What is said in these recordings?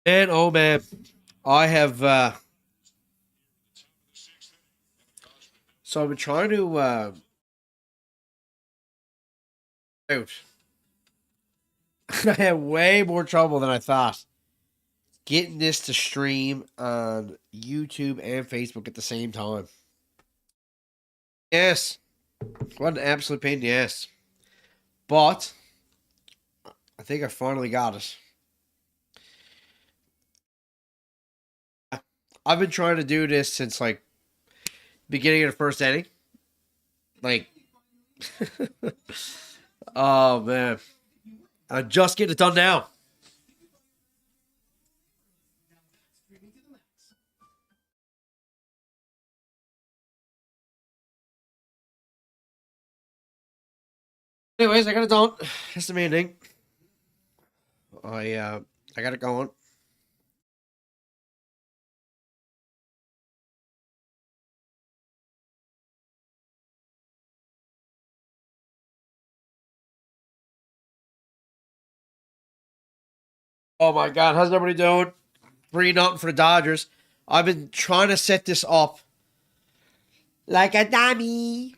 Man, oh man, I have. So I've been trying to out. I had way more trouble than I thought getting this to stream on YouTube and Facebook at the same time. Yes, what an absolute pain in the ass. But I think I finally got it. I've been trying to do this since like beginning of the first inning. Like, oh man, I'm just getting it done now. Anyways, I got it done. That's the main thing. I got it going. Oh my god, how's everybody doing? 3-0 for the Dodgers. I've been trying to set this up like a dummy.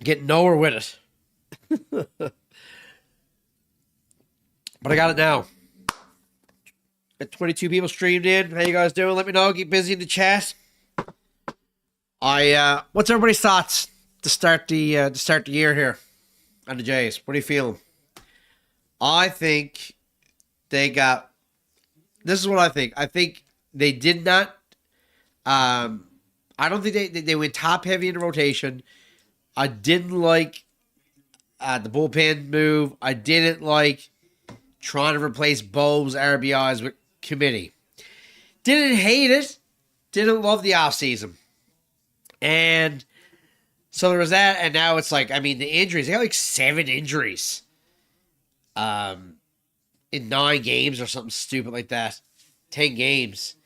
Get nowhere with it. But I got it now. Got 22 people streamed in. How you guys doing? Let me know. Get busy in the chat. What's everybody's thoughts to start the year here on the Jays? What are you feeling? I think they got. This is what I think. I think they did not. Um, I don't think they went top heavy in the rotation. I didn't like the bullpen move. I didn't like trying to replace Bo's RBIs with committee. Didn't hate it. Didn't love the offseason. And so there was that, and now it's like, I mean, the injuries. They got like 7 injuries um, in 9 games or something stupid like that. 10 games.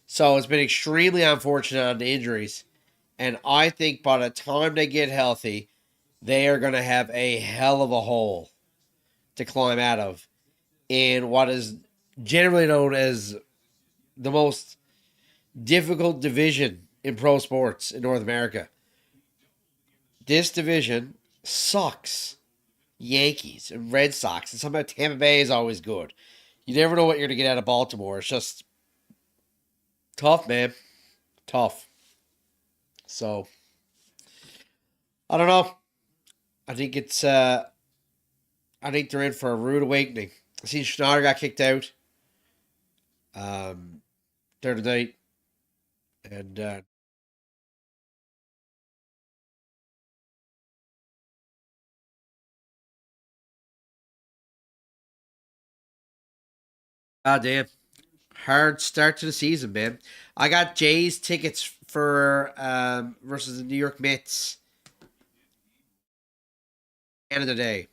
So it's been extremely unfortunate on the injuries. And I think by the time they get healthy, they are going to have a hell of a hole to climb out of in what is generally known as the most difficult division in pro sports in North America. This division sucks. Yankees and Red Sox, and somehow Tampa Bay is always good. You never know what you're going to get out of Baltimore. It's just tough, man. Tough. So, I don't know. I think it's I think they're in for a rude awakening. I seen Schneider got kicked out um there tonight, and damn, hard start to the season, man. I got Jays tickets for versus the New York Mets Canada Day.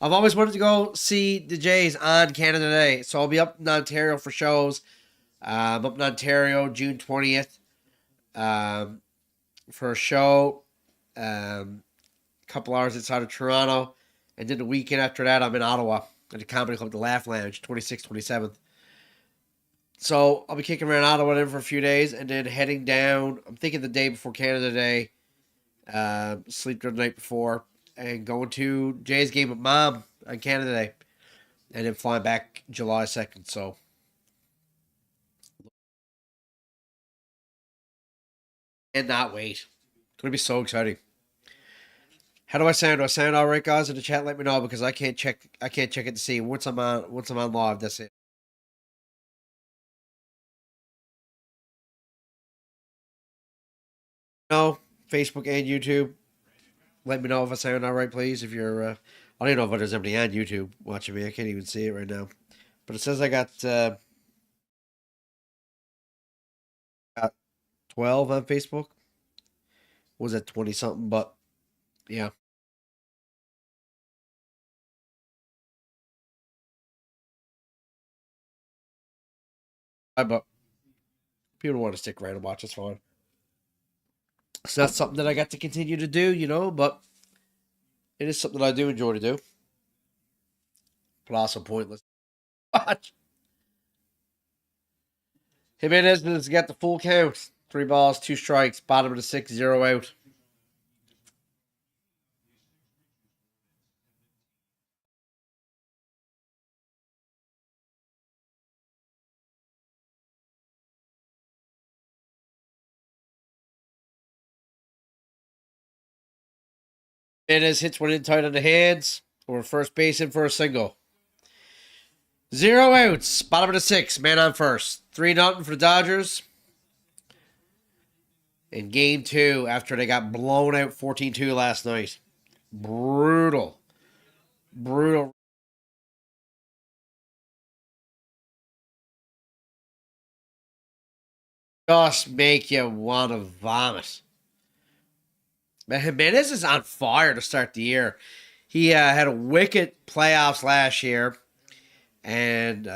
I've always wanted to go see the Jays on Canada Day, so I'll be up in Ontario for shows. Up in Ontario June 20th um, for a show. A couple hours outside of Toronto, and then the weekend after that, I'm in Ottawa at the comedy club, the Laugh Lounge, 26th, 27th. So I'll be kicking around Ottawa then for a few days, and then heading down. I'm thinking the day before Canada Day, sleep there the night before, and going to Jay's game with Mom on Canada Day, and then flying back July 2nd. So and not wait. It's gonna be so exciting. How do I sound? Do I sound all right, guys? In the chat, let me know because I can't check. I can't check it to see once I'm on. Once I'm on live, that's it. No, Facebook and YouTube. Let me know if I sound all right, please. If you're, I don't even know if there's anybody on YouTube watching me. I can't even see it right now. But it says got 12 on Facebook. Was that 20 something? But yeah, but people want to stick around and watch. It's fine. It's not something that I got to continue to do, but it is something I do enjoy to do. But also pointless. Watch. Jimenez has got the full count. 3 balls, 2 strikes, bottom of the 6, 0 out. Jimenez hits one in tight on the hands. Or first base in for a single. 0 outs, bottom of the 6, man on first. 3-0 for the Dodgers. In game 2, after they got blown out 14-2 last night. Brutal. Brutal. Just make you want to vomit. But Jimenez is on fire to start the year. He had a wicked playoffs last year. And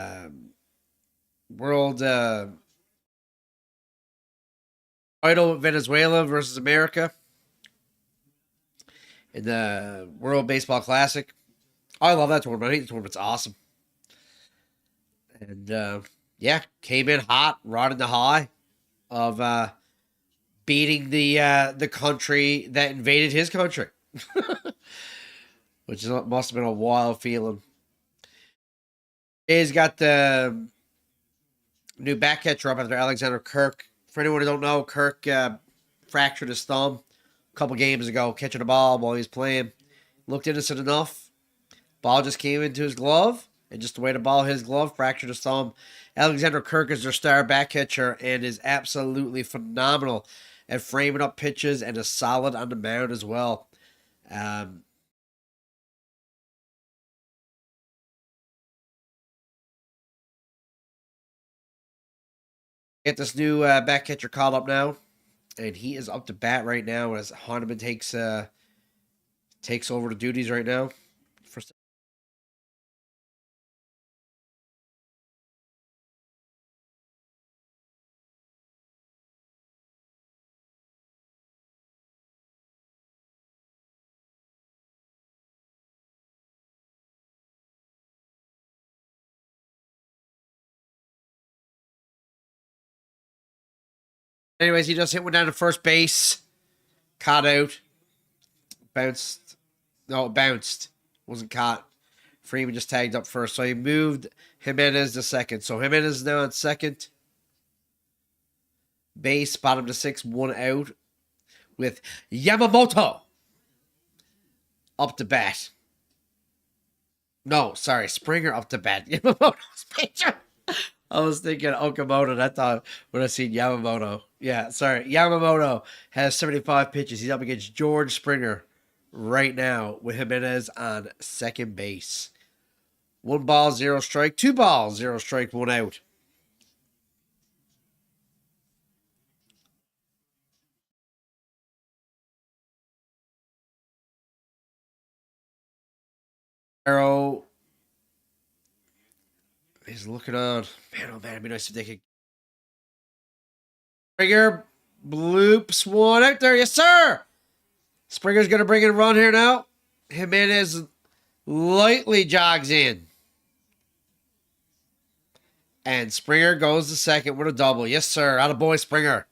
world title Venezuela versus America in the World Baseball Classic. I love that tournament. I think the tournament's awesome. And yeah, came in hot, riding the high of beating the country that invaded his country, which must have been a wild feeling. He's got the new back catcher up after Alexander Kirk. For anyone who don't know, Kirk fractured his thumb a couple games ago, catching the ball while he was playing. Looked innocent enough. Ball just came into his glove, and just the way the ball hit his glove, fractured his thumb. Alexander Kirk is their star back catcher and is absolutely phenomenal at framing up pitches and is solid on the mound as well. Get this new back catcher called up now, and he is up to bat right now as Hahnemann takes over the duties right now. First. Anyways, he just hit one down to first base, caught out, bounced. No, it bounced. Wasn't caught. Freeman just tagged up first, so he moved Jimenez to second. So Jimenez is now on second base, bottom to 6, 1 out, with Yamamoto up to bat. No, sorry, Springer up to bat. Yamamoto's pitcher. I was thinking Okamoto. I thought when I seen Yamamoto. Yeah, sorry. Yamamoto has 75 pitches. He's up against George Springer right now with Jimenez on second base. 1 ball, 0 strike. 2 balls, 0 strike, 1 out. Arrow is looking on. Man, oh man, it'd be nice if they could. Springer bloops one out there. Yes, sir. Springer's going to bring in a run here now. Jimenez lightly jogs in. And Springer goes to second with a double. Yes, sir. Attaboy, Springer.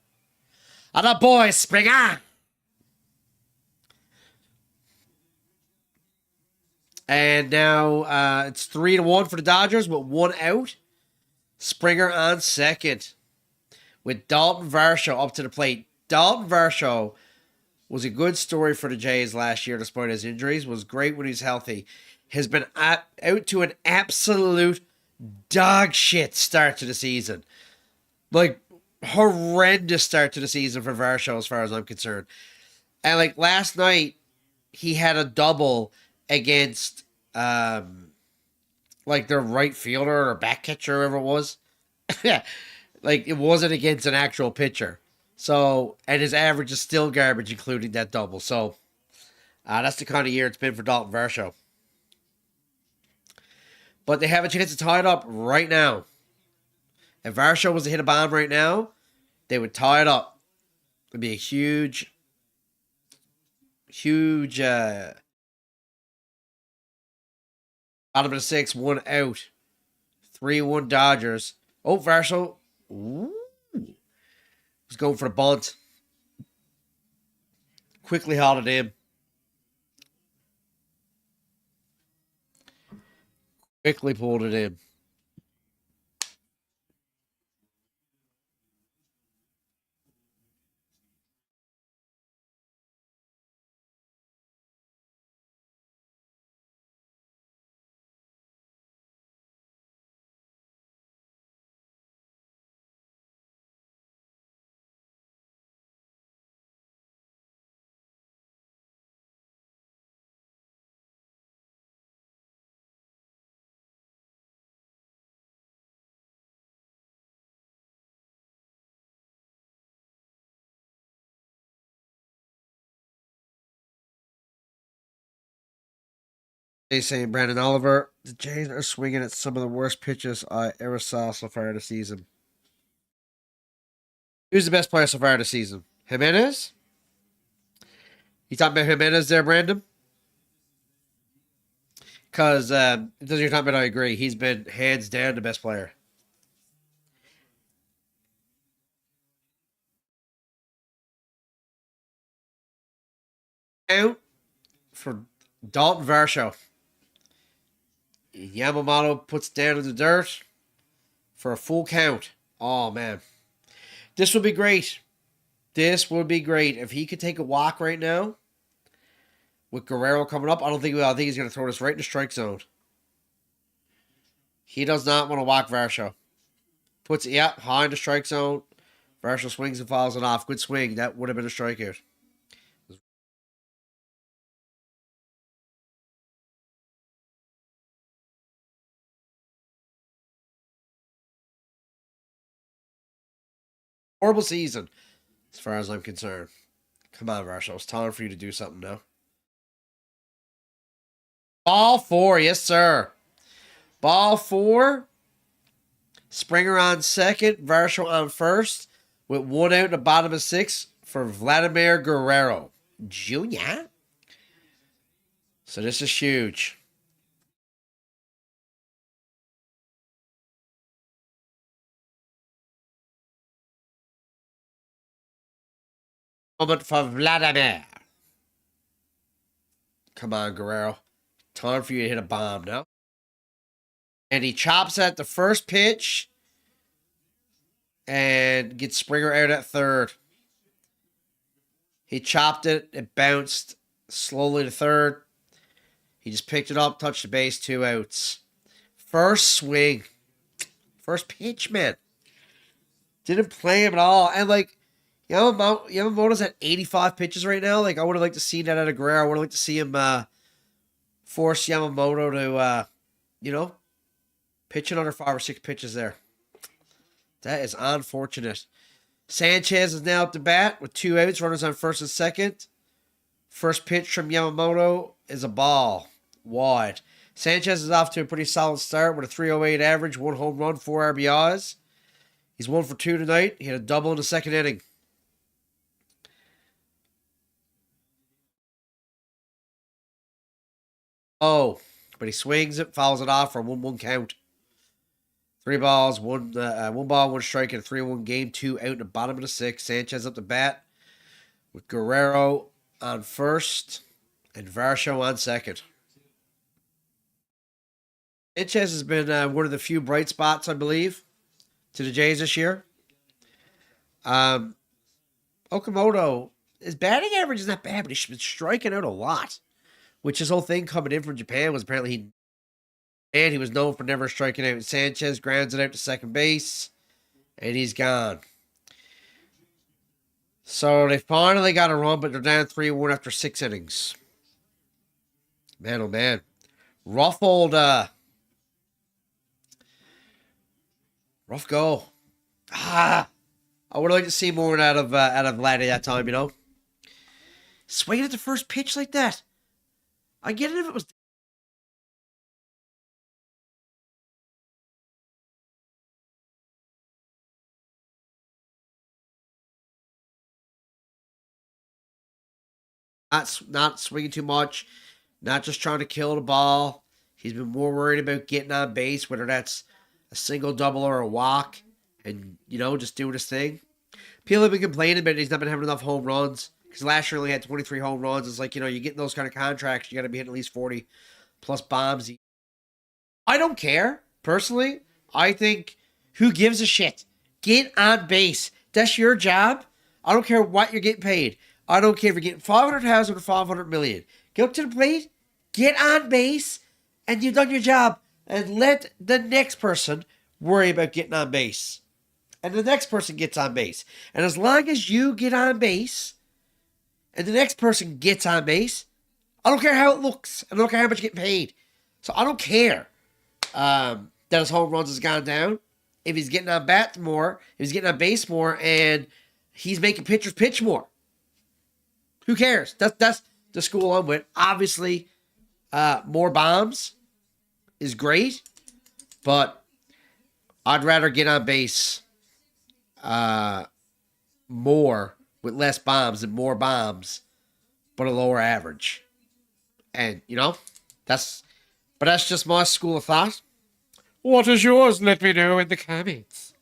Attaboy, Springer. And now it's 3-1 for the Dodgers with 1 out. Springer on second with Dalton Varsho up to the plate. Dalton Varsho was a good story for the Jays last year despite his injuries. Was great when he's healthy. Has been out to an absolute dog shit start to the season. Like, horrendous start to the season for Varsho as far as I'm concerned. And like last night, he had a double against like their right fielder or back catcher, whoever it was. Like, it wasn't against an actual pitcher. So, and his average is still garbage, including that double. So, that's the kind of year it's been for Dalton Varsho. But they have a chance to tie it up right now. If Varsho was to hit a bomb right now, they would tie it up. It'd be a huge bottom of the 6, 1 out. 3-1 Dodgers. Oh, Varsho. Ooh. Was going for the bunt. Quickly hauled it in. Quickly pulled it in. They saying Brandon Oliver. The Jays are swinging at some of the worst pitches I ever saw so far this season. Who's the best player so far this season? Jimenez? You talking about Jimenez there, Brandon? Because you're talking about, I agree. He's been hands down the best player. Out for Dalton Varsho. Yamamoto puts down in the dirt for a full count. Oh, man. This would be great. This would be great. If he could take a walk right now with Guerrero coming up, I think he's going to throw this right in the strike zone. He does not want to walk Varsho. Puts it, high in the strike zone. Varsho swings and fouls it off. Good swing. That would have been a strikeout. Horrible season, as far as I'm concerned. Come on, Varsho. It's time for you to do something now. Ball four. Yes, sir. Ball four. Springer on second. Varsho on first. With one out in the bottom of six for Vladimir Guerrero Jr. So this is huge. Moment for Vladimir. Come on, Guerrero. Time for you to hit a bomb now. And he chops at the first pitch and gets Springer out at third. He chopped it. It bounced slowly to third. He just picked it up, touched the base, 2 outs. First swing. First pitch, man. Didn't play him at all. And, like, Yamamoto's at 85 pitches right now. Like, I would have liked to see that out of Guerrero. I would have liked to see him force Yamamoto to, pitch another 5 or 6 pitches there. That is unfortunate. Sanchez is now at the bat with 2 outs, runners on first and second. First pitch from Yamamoto is a ball. Wide. Sanchez is off to a pretty solid start with a 308 average, 1 home run, 4 RBIs. He's 1 for 2 tonight. He had a double in the second inning. Oh, but he swings it, fouls it off for a 1-1 count. 3 balls, one ball, 1 strike in a 3-1 game. 2 out in the bottom of the 6th. Sanchez up the bat with Guerrero on first and Varsho on second. Sanchez has been one of the few bright spots, I believe, to the Jays this year. Okamoto, his batting average is not bad, but he's been striking out a lot. Which his whole thing coming in from Japan was apparently he was known for never striking out. Sanchez grounds it out to second base, and he's gone. So they finally got a run, but they're down 3-1 after 6 innings. Man, oh man. Rough go. I would like to see more out of Vladdy that time, Swinging at the first pitch like that. I get it if it was not swinging too much, not just trying to kill the ball. He's been more worried about getting on base, whether that's a single, double, or a walk, and just doing his thing. People have been complaining about he's not been having enough home runs because last year he only had 23 home runs. It's like, you're getting those kind of contracts, you got to be hitting at least 40 plus bombs. I don't care personally. I think who gives a shit? Get on base. That's your job. I don't care what you're getting paid. I don't care if you're getting 500,000 or 500 million. Get up to the plate, get on base, and you've done your job. And let the next person worry about getting on base. And the next person gets on base. And as long as you get on base and the next person gets on base, I don't care how it looks. I don't care how much you get paid. So I don't care that his home runs has gone down. If he's getting on bat more, if he's getting on base more, and he's making pitchers pitch more, who cares? That's the school I'm with. Obviously, more bombs is great, but I'd rather get on base more with less bombs than more bombs, but a lower average. And that's that's just my school of thought. What is yours? Let me know in the comments.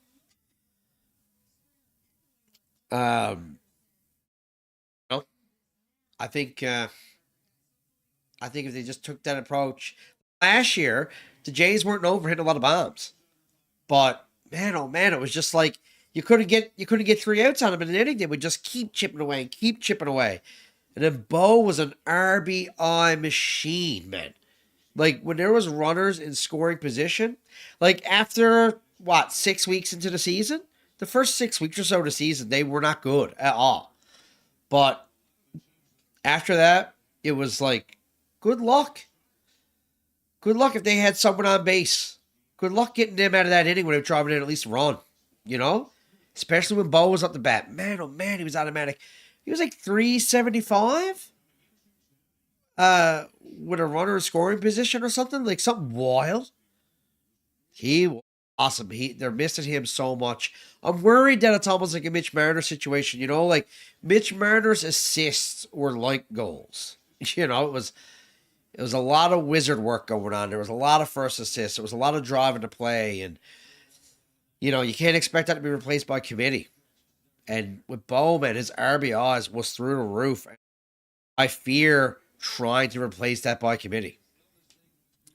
Um, you know, I think if they just took that approach last year, the Jays weren't known for hitting a lot of bombs, but man, oh man, it was just like you couldn't get 3 outs on him in an inning. They would just keep chipping away and keep chipping away, and then Bo was an RBI machine, man. Like when there was runners in scoring position, like after what 6 weeks into the season, the first 6 weeks or so of the season, they were not good at all. But after that, it was like, good luck. Good luck if they had someone on base. Good luck getting them out of that inning when they were driving in at least a run. You know? Especially when Bo was up the bat. Man, oh man, he was automatic. He was like 375 with a runner in scoring position or something. Like something wild. He was awesome. They're missing him so much. I'm worried that it's almost like a Mitch Marner situation. Like Mitch Marner's assists were like goals. It was a lot of wizard work going on. There was a lot of first assists. There was a lot of driving to play, and you can't expect that to be replaced by committee. And with Bowman, his RBIs was through the roof. I fear trying to replace that by committee.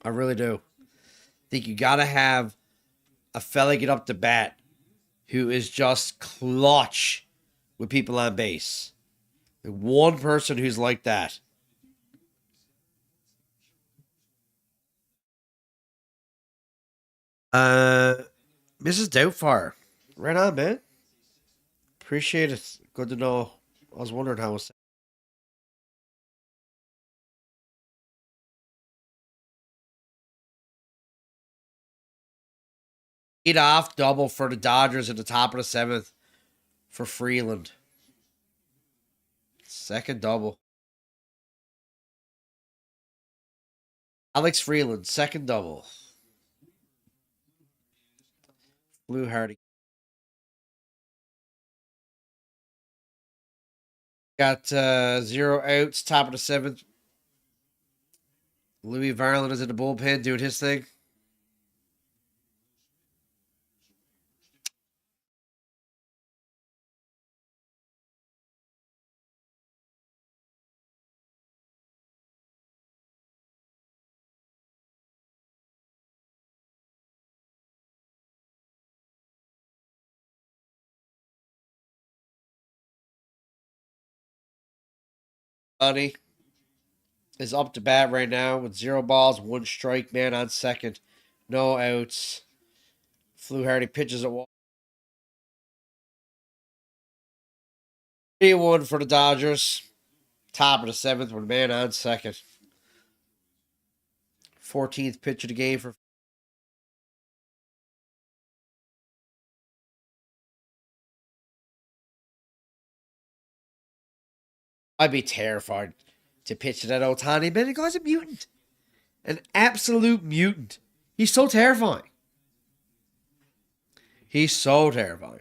I really do. I think you got to have a fella get up to bat who is just clutch with people on base. One person who's like that. Uh, Mrs. Doubtfire. Right on, man. Appreciate it. Good to know. I was wondering how it was. Lead off double for the Dodgers at the top of the seventh for Freeland. Second double. Alex Freeland, second double. Blue Hardy. Got 0 outs, top of the seventh. Louis Varland is in the bullpen doing his thing. Bunny is up to bat right now with 0 balls, 1 strike, man on second. No outs. Fluharty pitches at 3-1 for the Dodgers. Top of the seventh with a man on second. 14th pitch of the game for. I'd be terrified to pitch to that Otani, man. The guy's a mutant. An absolute mutant. He's so terrifying. He's so terrifying.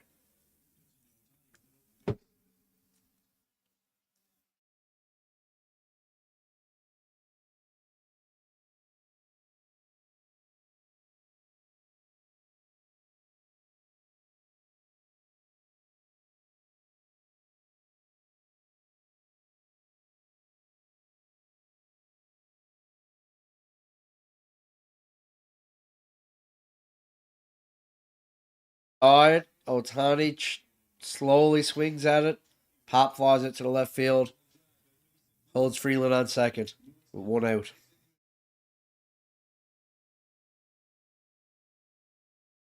All right, Otani slowly swings at it, pop flies it to the left field, holds Freeland on second with one out.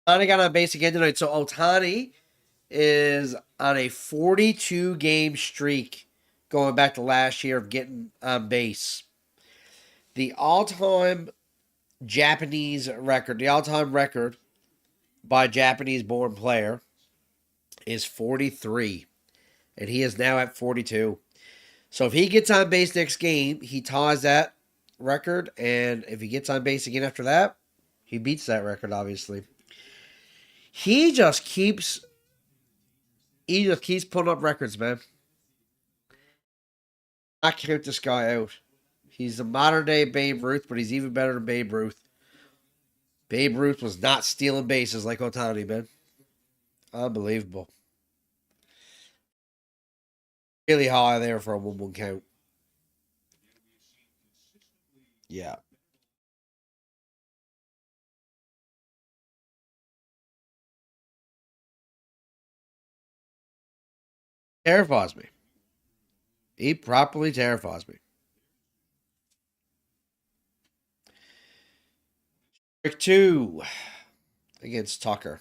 Otani got on base again tonight, so Otani is on a 42 game streak going back to last year of getting on base. The all time record by a Japanese born player is 43, and he is now at 42. So if he gets on base next game, he ties that record, and if he gets on base again after that, he beats that record, obviously. He just keeps putting up records, man. I count this guy out. He's the modern day Babe Ruth, but he's even better than Babe Ruth. Babe Ruth was not stealing bases like Otani, man. Unbelievable. Really high there for a 1-1 count. Yeah. Terrifies me. He properly terrifies me. Pick two against Tucker.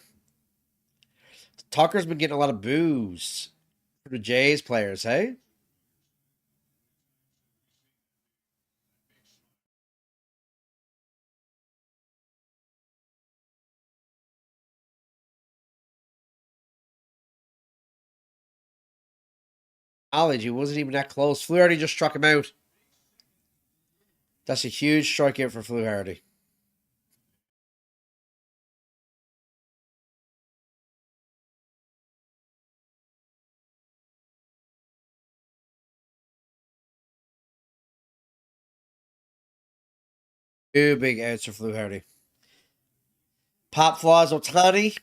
Tucker's been getting a lot of boos for the Jays players, hey? Knowledge, he wasn't even that close. Fluharty just struck him out. That's a huge strikeout for Fluharty. Two big outs for Fluharty. Pop flies Otani,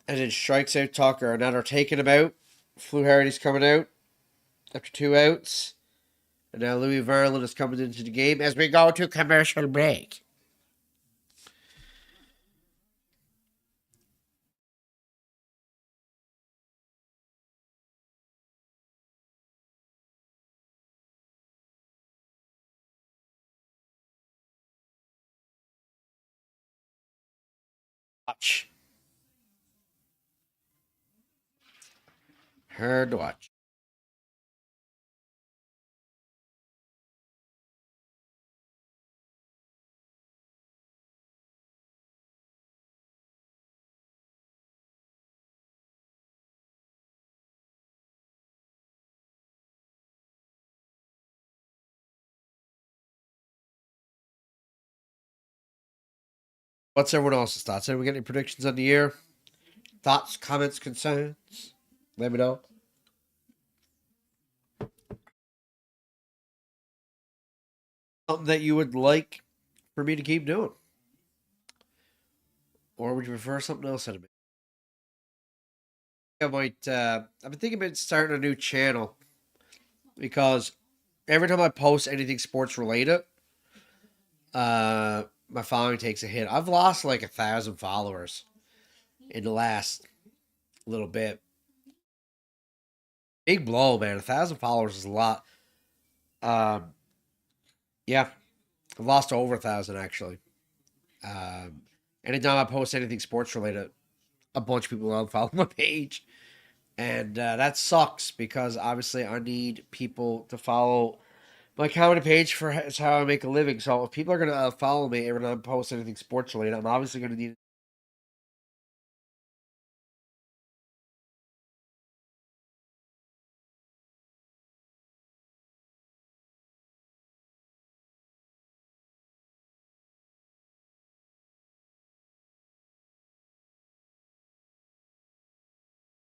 and then strikes out Tucker. Now they're taking him out. Fluharty's coming out after two outs. And now Louis Verlin is coming into the game as we go to commercial break. Watch. Heard to watch. What's everyone else's thoughts? Anyone get any predictions on the year? Thoughts, comments, concerns? Let me know. Something that you would like for me to keep doing? Or would you prefer something else out of me? I might, I've been thinking about starting a new channel because every time I post anything sports related, my following takes a hit. I've lost like 1,000 followers in the last little bit. Big blow, man. 1,000 followers is a lot. Um, yeah, I've lost over 1,000 actually. Um, anytime I post anything sports related, a bunch of people unfollow my page, and that sucks because obviously I need people to follow my comedy page for it's how I make a living. So if people are gonna follow me every time I post anything sports related, I'm obviously gonna need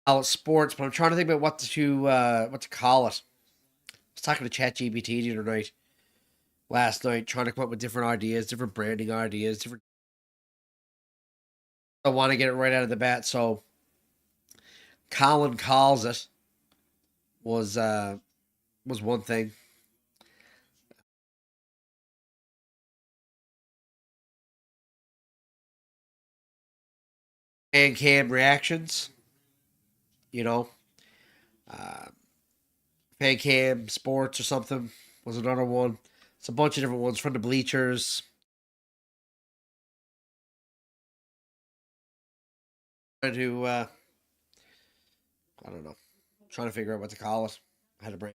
call it sports, but I'm trying to think about what to call it. I was talking to ChatGPT the other night, last night, trying to come up with different ideas, different branding ideas, different. I want to get it right out of the bat, so Colin calls it was uh was one thing. and cam reactions. You know, uh, fan cam sports or something was another one. It's a bunch of different ones from the bleachers. Trying to I don't know, trying to figure out what to call it. I had a brain.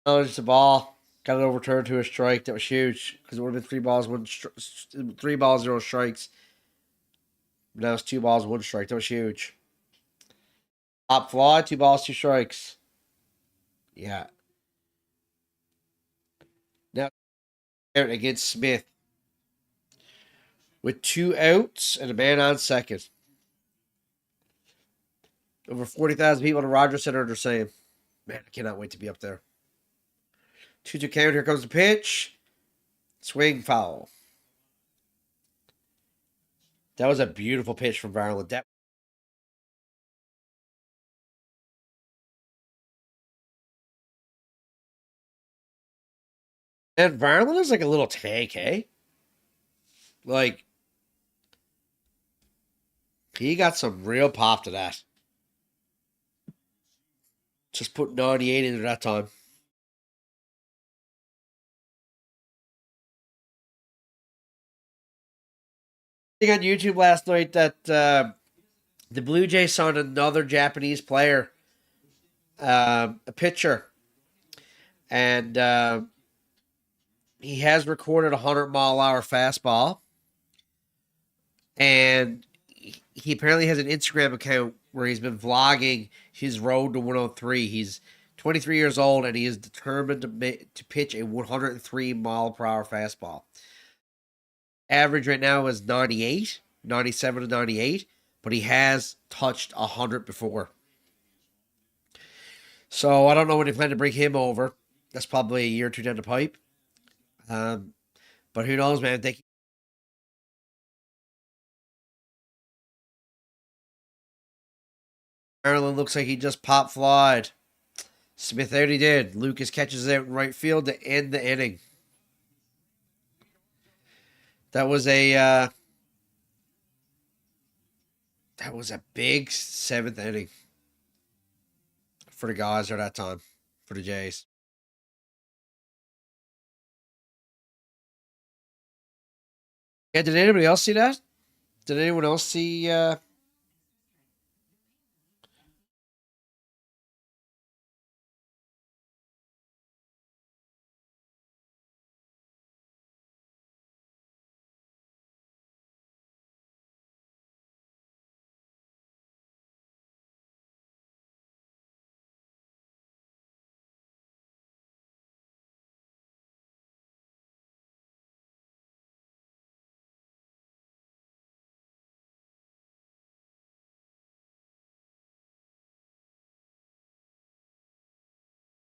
Challenged the ball, got it overturned to a strike. That was huge because it would have been 3 balls, 3 balls, 0 strikes. Now it's 2 balls, 1 strike. That was huge. Top fly, 2 balls, 2 strikes. Yeah. Now out against Smith with 2 outs and a man on second. Over 40,000 people in the Rogers Center are saying, "Man, I cannot wait to be up there." 2-2 count. Here comes the pitch. Swing foul. That was a beautiful pitch from Varland. And Varland is like a little tank, eh? Like, he got some real pop to that. Just put 98 into that time. I think on YouTube last night that the Blue Jays signed another Japanese player, a pitcher, and he has recorded a 100-mile-an-hour fastball, and he apparently has an Instagram account where he's been vlogging his road to 103. He's 23 years old, and he is determined to pitch a 103-mile-per-hour fastball. Average right now is 98, 97 to 98, but he has touched 100 before. So I don't know when they plan to bring him over. That's probably a year or two down the pipe. Um, but who knows, man? Maryland looks like he just pop flied. Smith out he did. Lucas catches it out in right field to end the inning. That was a big seventh inning for the guys at that time for the Jays. Yeah, did anybody else see that? Did anyone else see?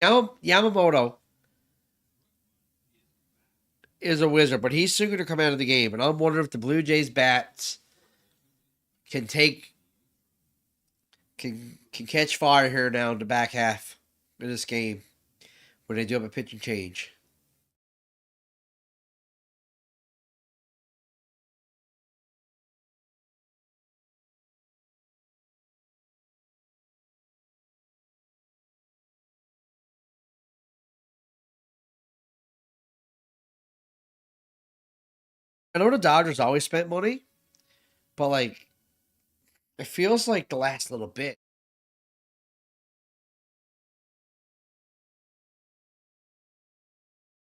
Yamamoto is a wizard, but he's soon going to come out of the game, and I'm wondering if the Blue Jays bats can take can catch fire here now in the back half of this game when they do have a pitching change. I know the Dodgers always spent money, but like it feels like the last little bit.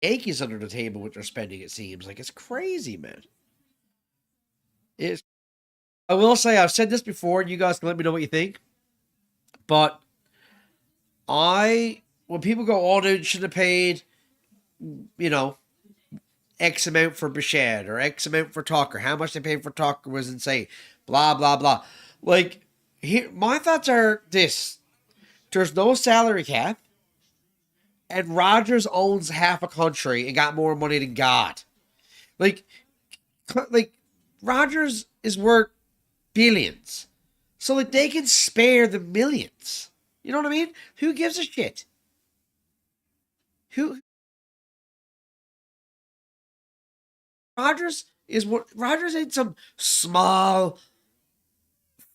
Yankees under the table with their spending. It seems like it's crazy, man. It's. I will say I've said this before, and you guys can let me know what you think. But when people go, "Oh, dude, should have paid," you know, X amount for Bichette or X amount for Tucker. How much they paid for Tucker was insane. Blah blah blah. Like here, my thoughts are this: there's no salary cap, and Rogers owns half a country and got more money than God. Like, like Rogers is worth billions. So like they can spare the millions. You know what I mean? Who gives a shit? Who Rogers ain't some small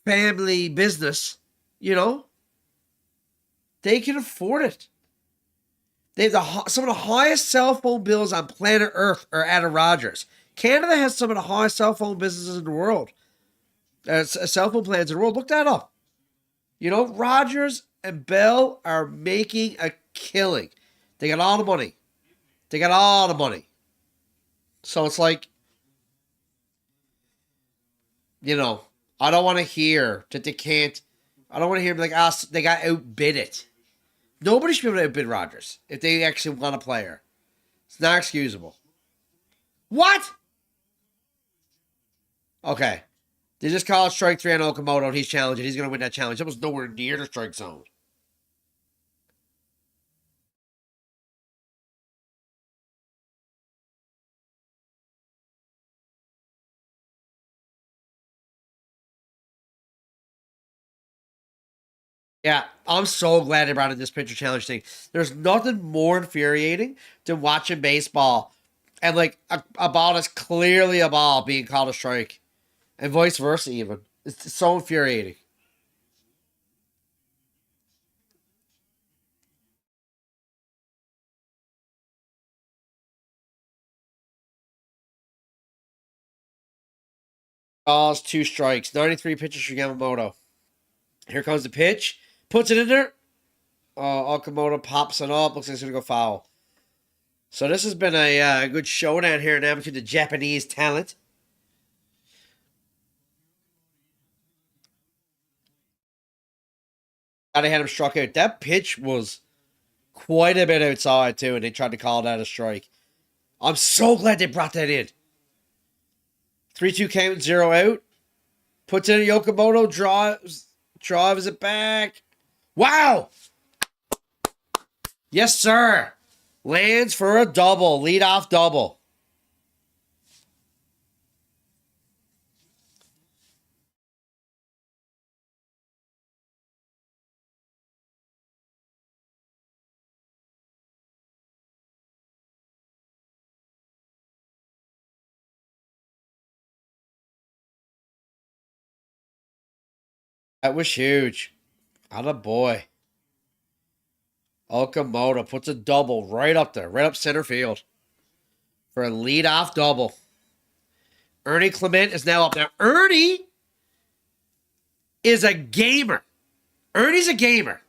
family business, you know? They can afford it. They have some of the highest cell phone bills on planet Earth are out of Rogers. Canada has some of the highest cell phone businesses in the world. Cell phone plans in the world. Look that up. You know, Rogers and Bell are making a killing. They got all the money. They got all the money. So it's like, you know, I don't want to hear that they can't. I don't want to hear like us. They got outbid it. Nobody should be able to outbid Rogers if they actually want a player. It's not excusable. What? Okay. They just call it strike three on Okamoto and he's challenging. He's going to win that challenge. That was nowhere near the strike zone. Yeah, I'm so glad they brought in this pitcher challenge thing. There's nothing more infuriating than watching baseball and like a ball that's clearly a ball being called a strike, and vice versa. Even it's so infuriating. Balls, two strikes, 93 pitches for Yamamoto. Here comes the pitch, puts it in there. Okamoto pops it up. Looks like it's gonna go foul. So this has been a good showdown here now between the Japanese talent. And they had him struck out. That pitch was quite a bit outside too, and they tried to call that a strike. I'm so glad they brought that in. 3-2 count, zero out. Puts in a Yokomoto, drives it back. Wow! Yes, sir. Lands for a double, leadoff double. That was huge. Atta boy. Okamoto puts a double right up there, right up center field for a leadoff double. Ernie Clement is now up there. Ernie is a gamer. Ernie's a gamer.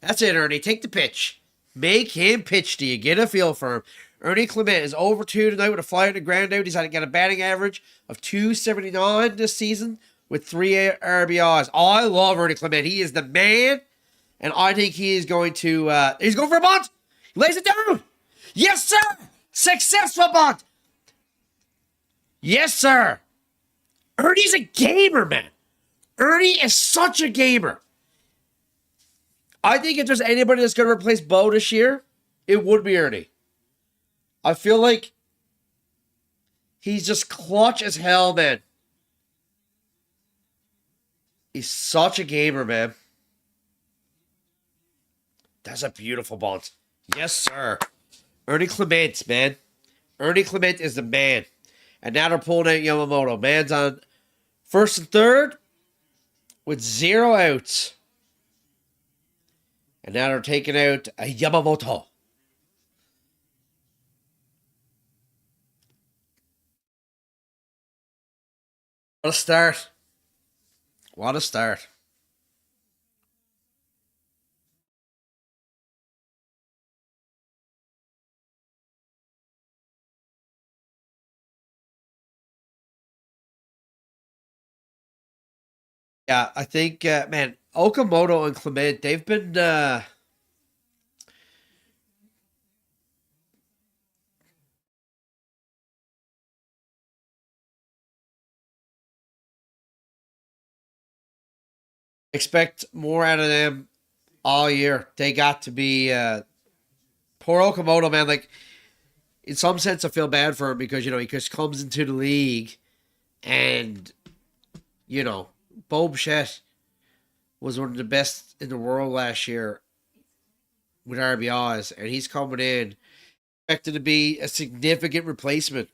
That's it, Ernie. Take the pitch. Make him pitch to you. Get a feel for him. Ernie Clement is over two tonight with a fly on the ground out. He's got a batting average of 279 this season with three RBIs. Oh, I love Ernie Clement. He is the man, and I think he is going to. He's going for a bunt. He lays it down. Yes, sir. Successful bunt. Yes, sir. Ernie's a gamer, man. Ernie is such a gamer. I think if there's anybody that's going to replace Bo this year, it would be Ernie. I feel like he's just clutch as hell, man. He's such a gamer, man. That's a beautiful bunt. Yes, sir. Ernie Clement, man. Ernie Clement is the man. And now they're pulling out Yamamoto. Man's on first and third with zero outs. And now they're taking out Yamamoto. What a start. What a start. Yeah, I think, man, Okamoto and Clement, they've been expect more out of them all year. They got to be poor Okamoto, man. Like in some sense, I feel bad for him because he just comes into the league And, you know, Bo Bichette was one of the best in the world last year with RBIs, and he's coming in expected to be a significant replacement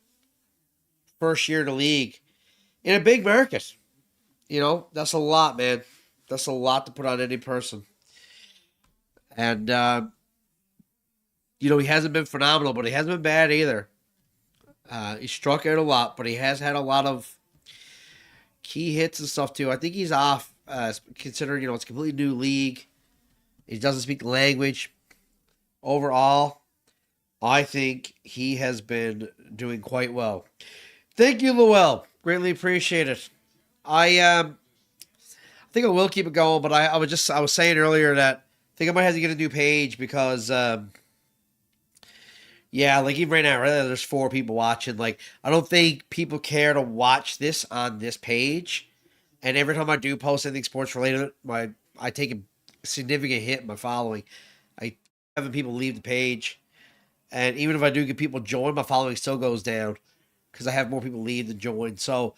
first year in the league in a big market. That's a lot, man. That's a lot to put on any person. And, he hasn't been phenomenal, but he hasn't been bad either. He struck out a lot, but he has had a lot of key hits and stuff too. I think he's off, considering, it's a completely new league. He doesn't speak the language. Overall, I think he has been doing quite well. Thank you, Llewell. Greatly appreciate it. I think I will keep it going, but I was saying earlier that I think I might have to get a new page because yeah, like even right now, right, there's 4 people watching. Like I don't think people care to watch this on this page. And every time I do post anything sports related, I take a significant hit in my following. I having people leave the page, and even if I do get people join, my following still goes down because I have more people leave than join. So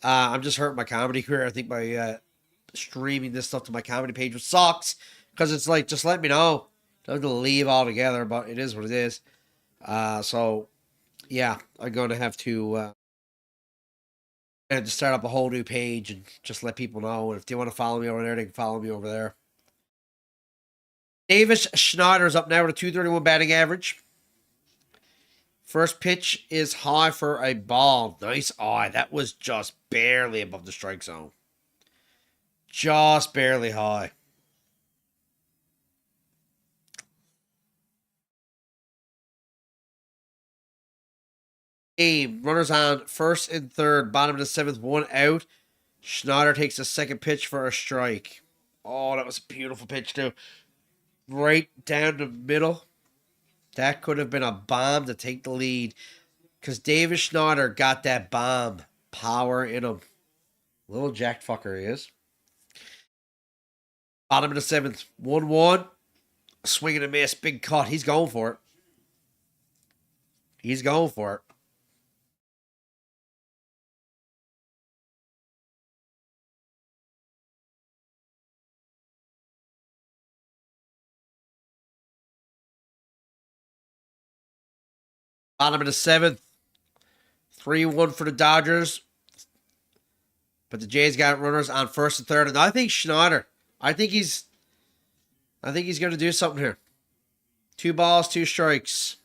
I'm just hurting my comedy career. I think by streaming this stuff to my comedy page, which sucks because it's like just let me know. Don't have to leave altogether, but it is what it is. So yeah, I'm going to have to start up a whole new page and just let people know. And if they want to follow me over there, they can follow me over there. Davis Schneider's up now with a 231 batting average. First pitch is high for a ball. Nice eye. That was just barely above the strike zone. Just barely high. Game. Runners on first and third. Bottom of the 7th. 1 out. Schneider takes a second pitch for a strike. Oh, that was a beautiful pitch too. Right down the middle. That could have been a bomb to take the lead. Because Davis Schneider got that bomb power in him. Little jacked fucker he is. Bottom of the 7th. 1-1. Swing and a miss. Big cut. He's going for it. He's going for it. Bottom of the 7th. 3-1 for the Dodgers. But the Jays got runners on first and third. And I think Schneider, I think he's going to do something here. 2 balls, 2 strikes.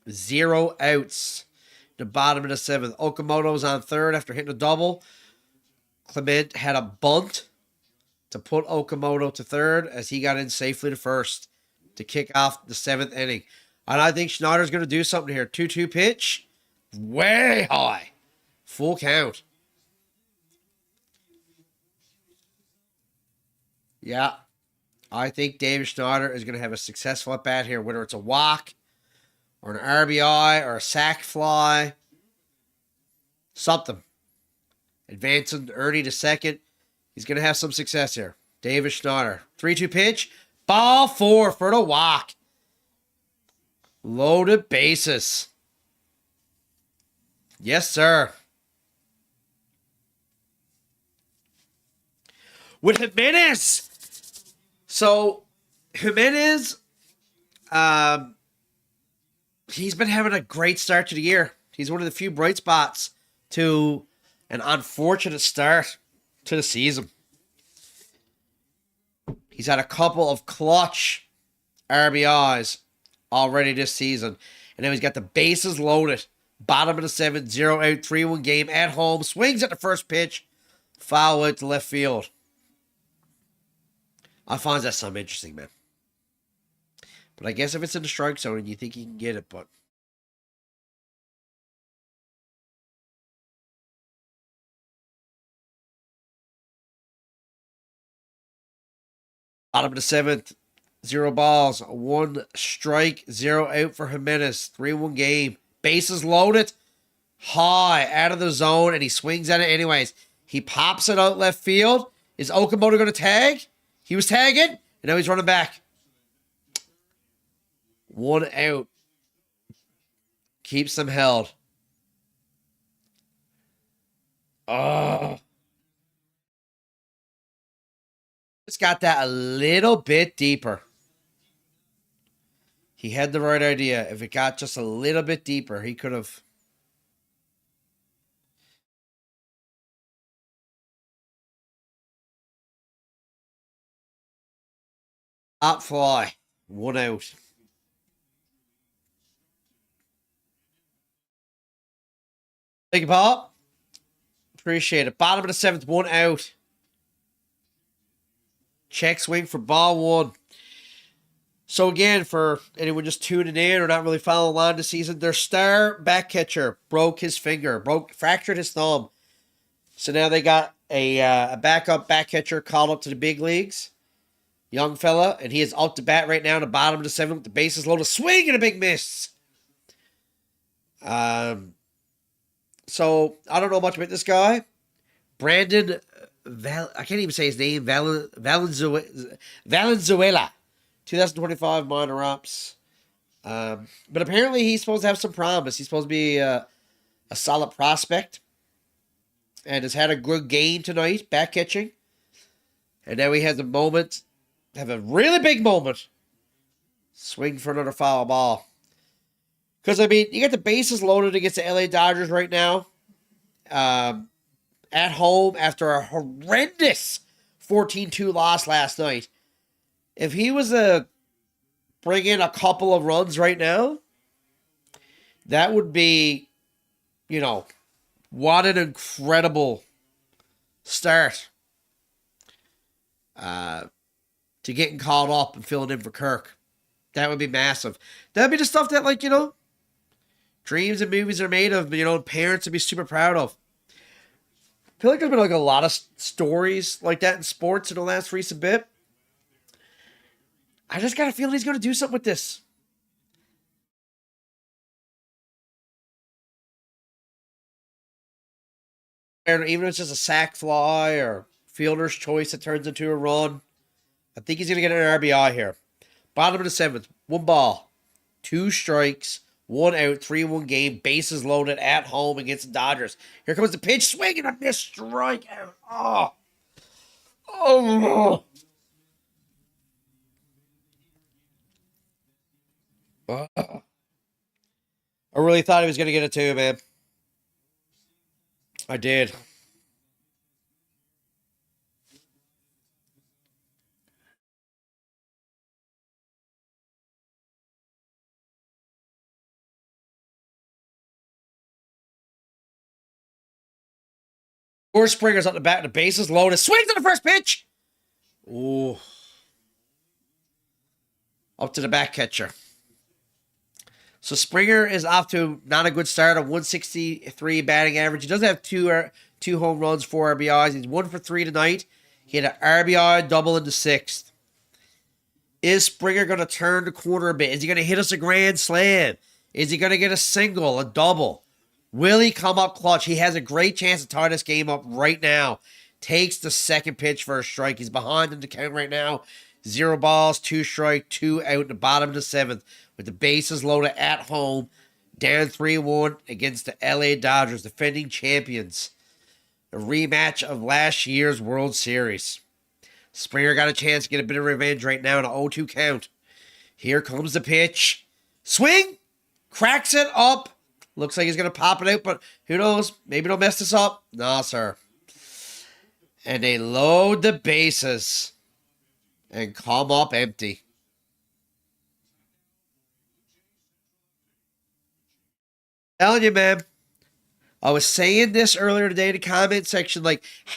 0 outs. The bottom of the 7th. Okamoto's on third after hitting a double. Clement had a bunt to put Okamoto to third as he got in safely to first to kick off the 7th inning. And I think Schneider's going to do something here. 2-2 pitch. Way high. Full count. Yeah. I think David Schneider is going to have a successful at bat here, whether it's a walk or an RBI or a sac fly. Something. Advancing Ernie to second. He's going to have some success here. David Schneider. 3-2 pitch. Ball 4 for the walk. Loaded bases. Yes, sir. With Jimenez. So, Jimenez, he's been having a great start to the year. He's one of the few bright spots to an unfortunate start to the season. He's had a couple of clutch RBIs already this season. And then he's got the bases loaded. Bottom of the 7th, 0 out, 3-1 game at home. Swings at the first pitch. Foul out to left field. I find that something interesting, man. But I guess if it's in the strike zone and you think you can get it, but bottom of the 7th, 0 balls, 1 strike, 0 out for Jimenez. 3-1 game. Bases loaded. High out of the zone, and he swings at it anyways. He pops it out left field. Is Okamoto going to tag? He was tagging, and now he's running back. 1 out. Keeps them held. Oh, just got that a little bit deeper. He had the right idea. If it got just a little bit deeper, he could have. Up fly. One out. Thank you, Paul. Appreciate it. Bottom of the seventh, one out. Check swing for ball one. So again, for anyone just tuning in or not really following along this season, their star back catcher broke his finger, fractured his thumb. So now they got a backup back catcher called up to the big leagues, young fella, and he is up to bat right now in the bottom of the seventh. The bases loaded, swing and a big miss. So I don't know much about this guy, Brandon. I can't even say his name. Valenzuela, 2025 minor ups. But apparently he's supposed to have some promise. He's supposed to be a solid prospect, and has had a good game tonight, back catching. And now he has a moment, have a really big moment. Swing for another foul ball. Because, I mean, you got the bases loaded against the LA Dodgers right now. At home after a horrendous 14-2 loss last night. If he was to bring in a couple of runs right now, that would be, what an incredible start to getting called up and filling in for Kirk. That would be massive. That'd be the stuff that, dreams and movies are made of, parents would be super proud of. I feel like there's been a lot of stories like that in sports in the last recent bit. I just got a feeling he's going to do something with this. And even if it's just a sac fly or fielder's choice that turns into a run, I think he's going to get an RBI here. Bottom of the seventh, one ball, two strikes, one out, 3-1 game, bases loaded at home against the Dodgers. Here comes the pitch, swing and a missed strikeout. Oh. I really thought he was going to get it too, man. I did. Or Springer's up the bat, the bases loaded, swings to the first pitch. Ooh. Up to the back catcher. So Springer is off to not a good start, a 163 batting average. He does have two home runs, 4 RBIs. He's 1 for 3 tonight. He had an RBI double in the sixth. Is Springer going to turn the corner a bit? Is he going to hit us a grand slam? Is he going to get a single, a double? Will he come up clutch? He has a great chance to tie this game up right now. Takes the second pitch for a strike. He's behind in the count right now. 0 balls, 2 strike, 2 out in the bottom of the seventh with the bases loaded at home. Down 3-1 against the LA Dodgers, defending champions. A rematch of last year's World Series. Springer got a chance to get a bit of revenge right now in an 0-2 count. Here comes the pitch. Swing! Cracks it up. Looks like he's going to pop it out, but who knows? Maybe they'll mess this up. Nah, sir. And they load the bases and come up empty. Telling you, man. I was saying this earlier today in the comment section.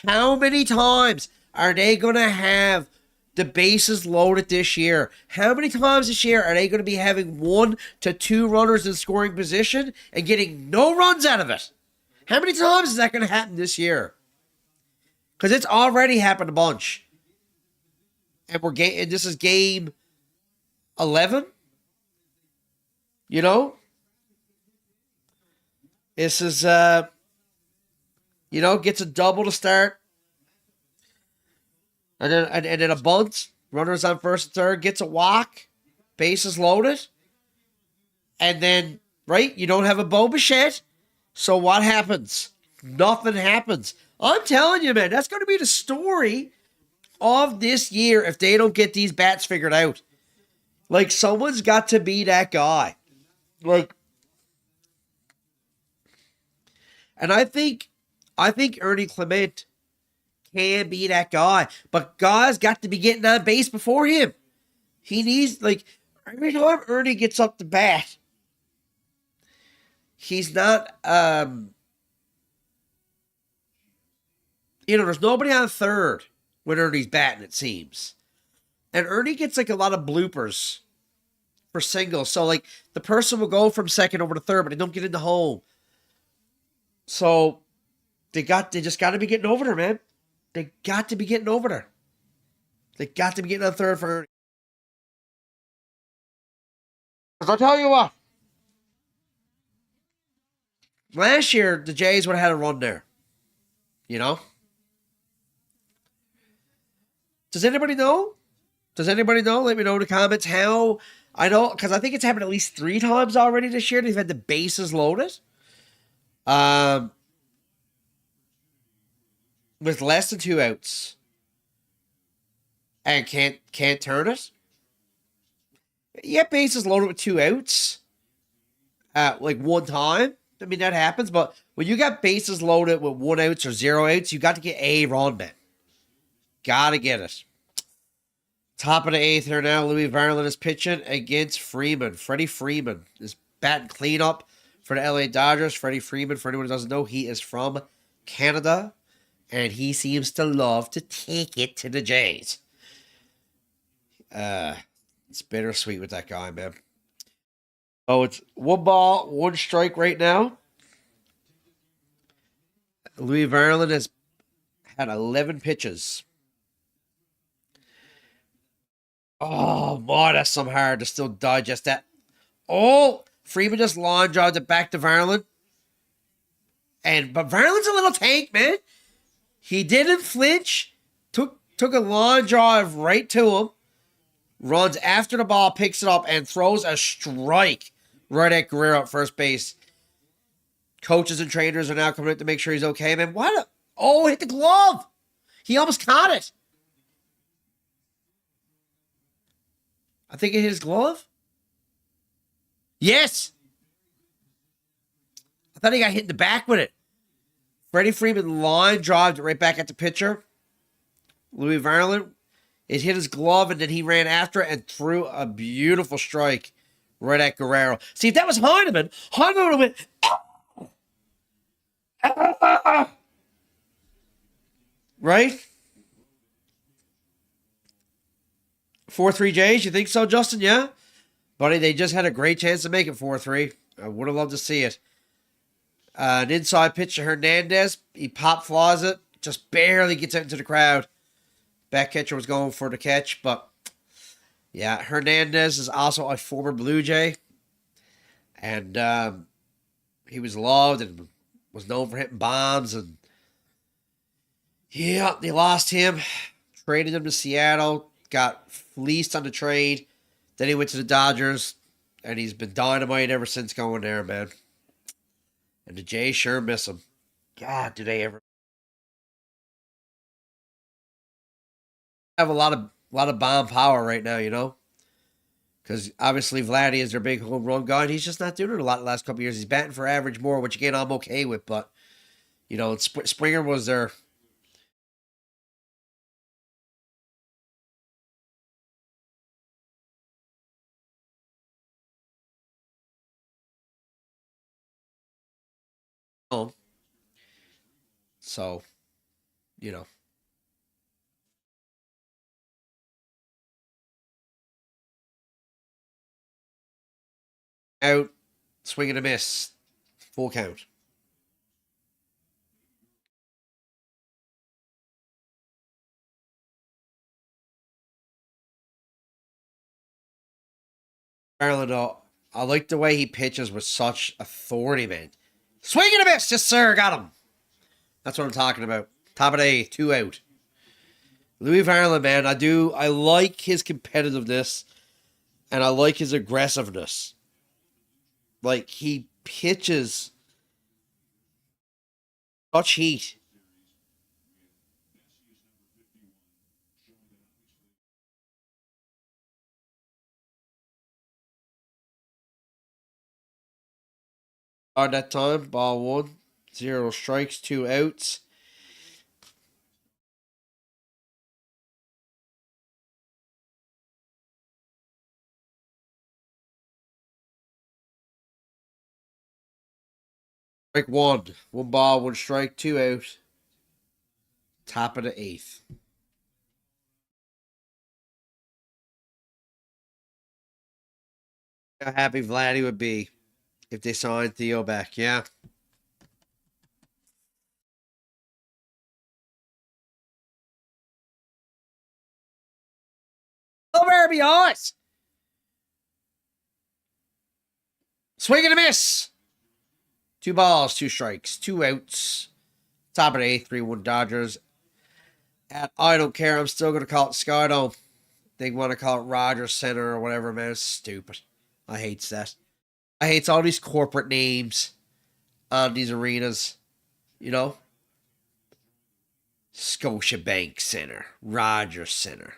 How many times are they going to have the bases loaded this year? How many times this year are they going to be having 1 to 2 runners in scoring position and getting no runs out of it? How many times is that going to happen this year? Because it's already happened a bunch. And this is game 11. This is gets a double to start. And then a bunt. Runners on first and third. Gets a walk. Bases loaded. And then, right, you don't have a Bo Bichette. So what happens? Nothing happens. I'm telling you, man, that's going to be the story of this year if they don't get these bats figured out. Like, someone's got to be that guy. Like, and I think Ernie Clement can be that guy, but guys got to be getting on base before him. He needs, like, every time Ernie gets up to bat, he's not there's nobody on third when Ernie's batting, it seems. And Ernie gets like a lot of bloopers for singles. So like the person will go from second over to third, but they don't get into home. So they just gotta be getting over there, man. They got to be getting over there. They got to be getting on third for Ernie. 'Cause I'll tell you what, last year the Jays would have had a run there. You know? Does anybody know? Does anybody know? Let me know in the comments how. I know, because I think it's happened at least 3 times already this year. They've had the bases loaded. Um, with less than 2 outs. And can't turn it. Yeah, bases loaded with 2 outs. Like one time. I mean, that happens, but when you got bases loaded with 1 outs or 0 outs, you got to get a run, man. Gotta get it. Top of the eighth here now. Louis Varland is pitching against Freeman. Freddie Freeman is batting cleanup for the LA Dodgers. Freddie Freeman, for anyone who doesn't know, he is from Canada, and he seems to love to take it to the Jays. It's bittersweet with that guy, man. Oh, it's 1 ball, 1 strike right now. Louis Varland has had 11 pitches. Oh, boy, that's some hard to still digest that. Oh, Freeman just line drives it back to Varland. But Varland's a little tank, man. He didn't flinch. Took a line drive right to him. Runs after the ball, picks it up, and throws a strike right at Guerrero at first base. Coaches and trainers are now coming in to make sure he's okay, man. What? Oh, hit the glove. He almost caught it. I think it hit his glove. Yes. I thought he got hit in the back with it. Freddie Freeman line drives it right back at the pitcher. Louis Varland. It hit his glove, and then he ran after it and threw a beautiful strike right at Guerrero. See, if that was Heineman would have went. Right? 4-3 Jays, you think so, Justin? Yeah? Buddy, they just had a great chance to make it 4-3. I would have loved to see it. An inside pitch to Hernandez. He pop flaws it. Just barely gets out into the crowd. Back catcher was going for the catch, but yeah, Hernandez is also a former Blue Jay. And he was loved and was known for hitting bombs. And yeah, they lost him. Traded him to Seattle. Got fleeced on the trade. Then he went to the Dodgers. And he's been dynamite ever since going there, man. And the Jays sure miss him. God, do they ever have a lot of bomb power right now, you know? Because obviously Vladdy is their big home run guy, and he's just not doing it a lot the last couple of years. He's batting for average more, which again I'm okay with, but Springer was their home. So, you know, out, swing and a miss, full count. Maryland, I like the way he pitches with such authority, man. Swing and a miss, yes sir, got him. That's what I'm talking about. Top of the eighth, 2 out. Louis Varland, man, I like his competitiveness, and I like his aggressiveness. Like, he pitches Dutch Heat. On that time, ball one. 0 strikes, 2 outs. Strike one. 1 ball, 1 strike, 2 out. Top of the 8th. How happy Vladdy would be if they signed Theo back. Yeah. Over RBIs. Swing and a miss. 2 balls, 2 strikes, 2 outs. Top of the 8th, 3-1 Dodgers. And I don't care. I'm still going to call it Skydome. They want to call it Rogers Center or whatever, man. It's stupid. I hate that. I hate all these corporate names on these arenas. You know? Scotiabank Center. Rogers Center.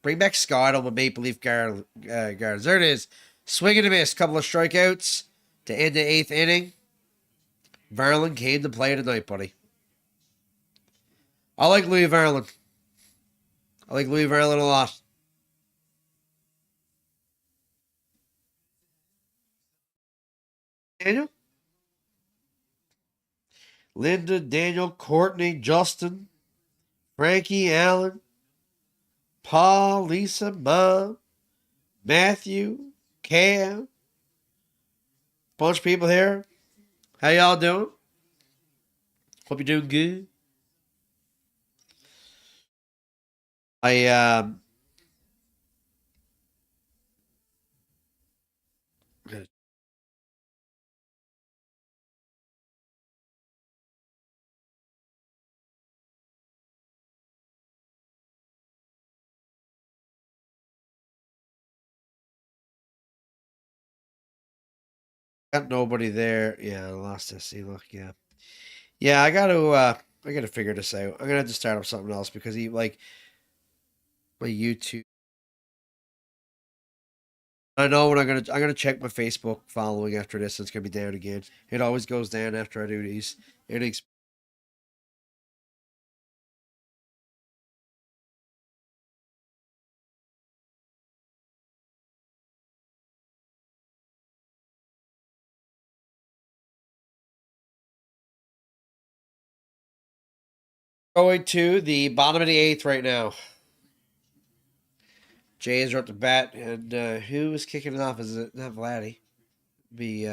Bring back Skydome and Maple Leaf Gardens. There it is. Swing and a miss. Couple of strikeouts to end the 8th inning. Verlin came to play tonight, buddy. I like Louis Verlin. I like Louis Verlin a lot. Daniel? Linda, Daniel, Courtney, Justin, Frankie, Allen, Paul, Lisa, Mom, Matthew, Cam. Bunch of people here. How y'all doing? Hope you're doing good. I got nobody there. Yeah, I lost this. See, look, yeah. Yeah, I gotta figure this out. I'm gonna have to start up something else because he like my YouTube. I know when I'm gonna check my Facebook following after this. It's gonna be down again. It always goes down after I do these. It going to the bottom of the 8th right now. Jays are up to bat, and who is kicking it off? Is it not Vladdy? Be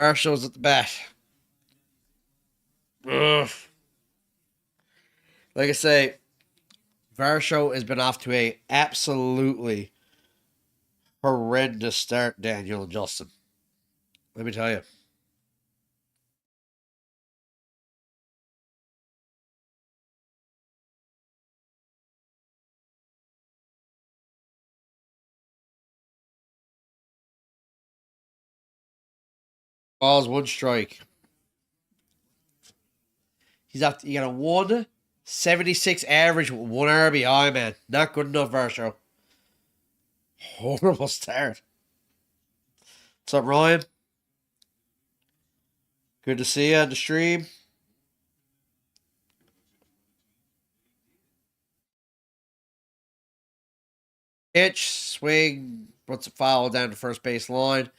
Marshall's at the bat. Ugh. Like I say, Varsho has been off to a absolutely horrendous start, Daniel and Justin. Let me tell you. Balls, 1 strike. He's up. You got a 176 average with 1 RBI, man. Not good enough, Varsho. Horrible start. What's up, Ryan? Good to see you on the stream. Pitch, swing, puts a foul down to first base line.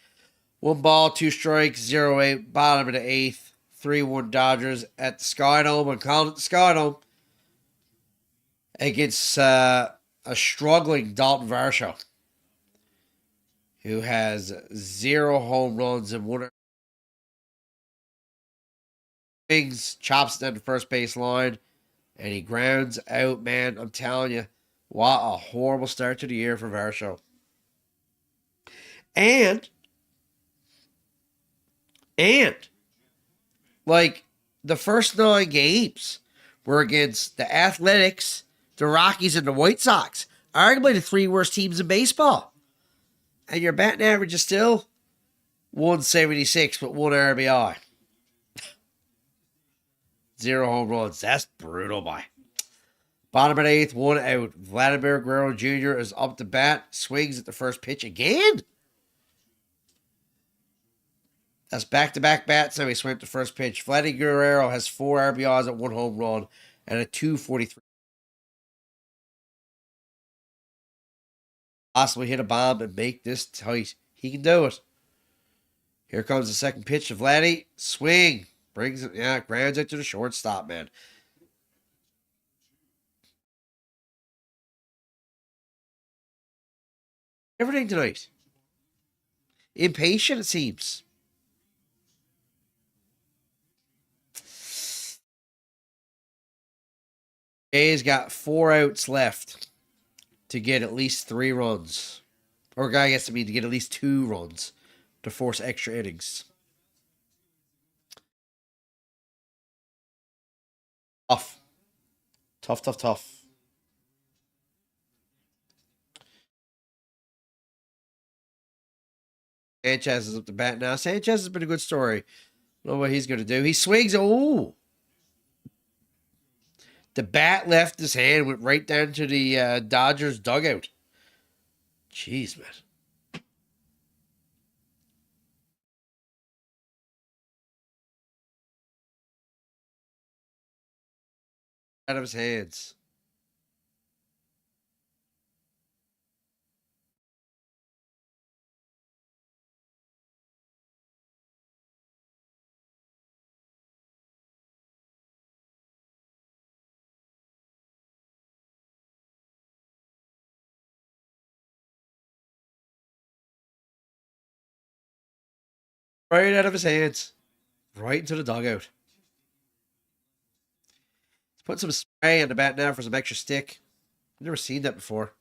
1 ball, 2 strikes, 0-8, bottom of the 8th. 3-1 Dodgers at the Skydome. I'm calling it the Skydome against a struggling Dalton Varsho, who has 0 home runs and 1 swings, chops down the first base line, and he grounds out, man. I'm telling you, what a horrible start to the year for Varsho. And and like the first 9 games were against the Athletics, the Rockies, and the White Sox. Arguably the 3 worst teams in baseball. And your batting average is still 176 but 1 RBI. 0 home runs. That's brutal, boy. Bottom of the 8th, 1 out. Vladimir Guerrero Jr. is up to bat. Swings at the first pitch again. That's back-to-back bats. Now he swung at the first pitch. Vladimir Guerrero has 4 RBIs at 1 home run and a 243. Possibly hit a bomb and make this tight. He can do it. Here comes the second pitch to Vladdy. Swing. Brings it, grounds it to the shortstop, man. Everything tonight. Impatient, it seems. A's got 4 outs left to get at least 3 runs. Or guy gets to be to get at least 2 runs to force extra innings. Tough. Tough. Sanchez is up to bat now. Sanchez has been a good story. I don't know what he's going to do. He swings. Oh. The bat left his hand, went right down to the Dodgers dugout. Jeez, man. Out of his hands. Right out of his hands. Right into the dugout. He's putting some spray on the bat now for some extra stick. I've never seen that before.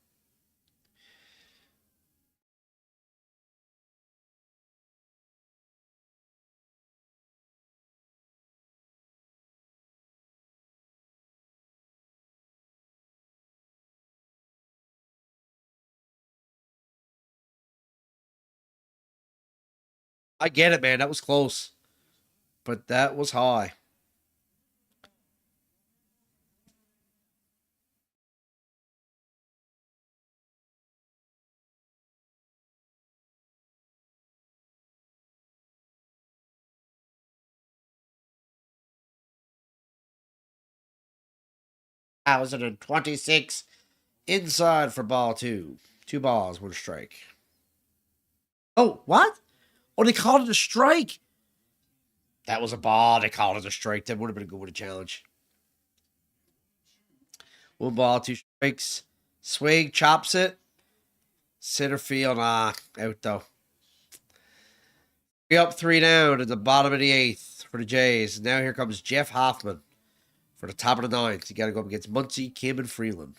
I get it, man. That was close. But that was high. 1026 inside for ball 2. 2 balls, 1 strike. Oh, what? Oh, they called it a strike. That was a ball. They called it a strike. That would have been a good with a challenge. 1 ball, 2 strikes. Swing, chops it. Center field, out though. 3 up, 3 down at the bottom of the 8th for the Jays. Now here comes Jeff Hoffman for the top of the 9th. You got to go up against Muncy, Kim, and Freeland.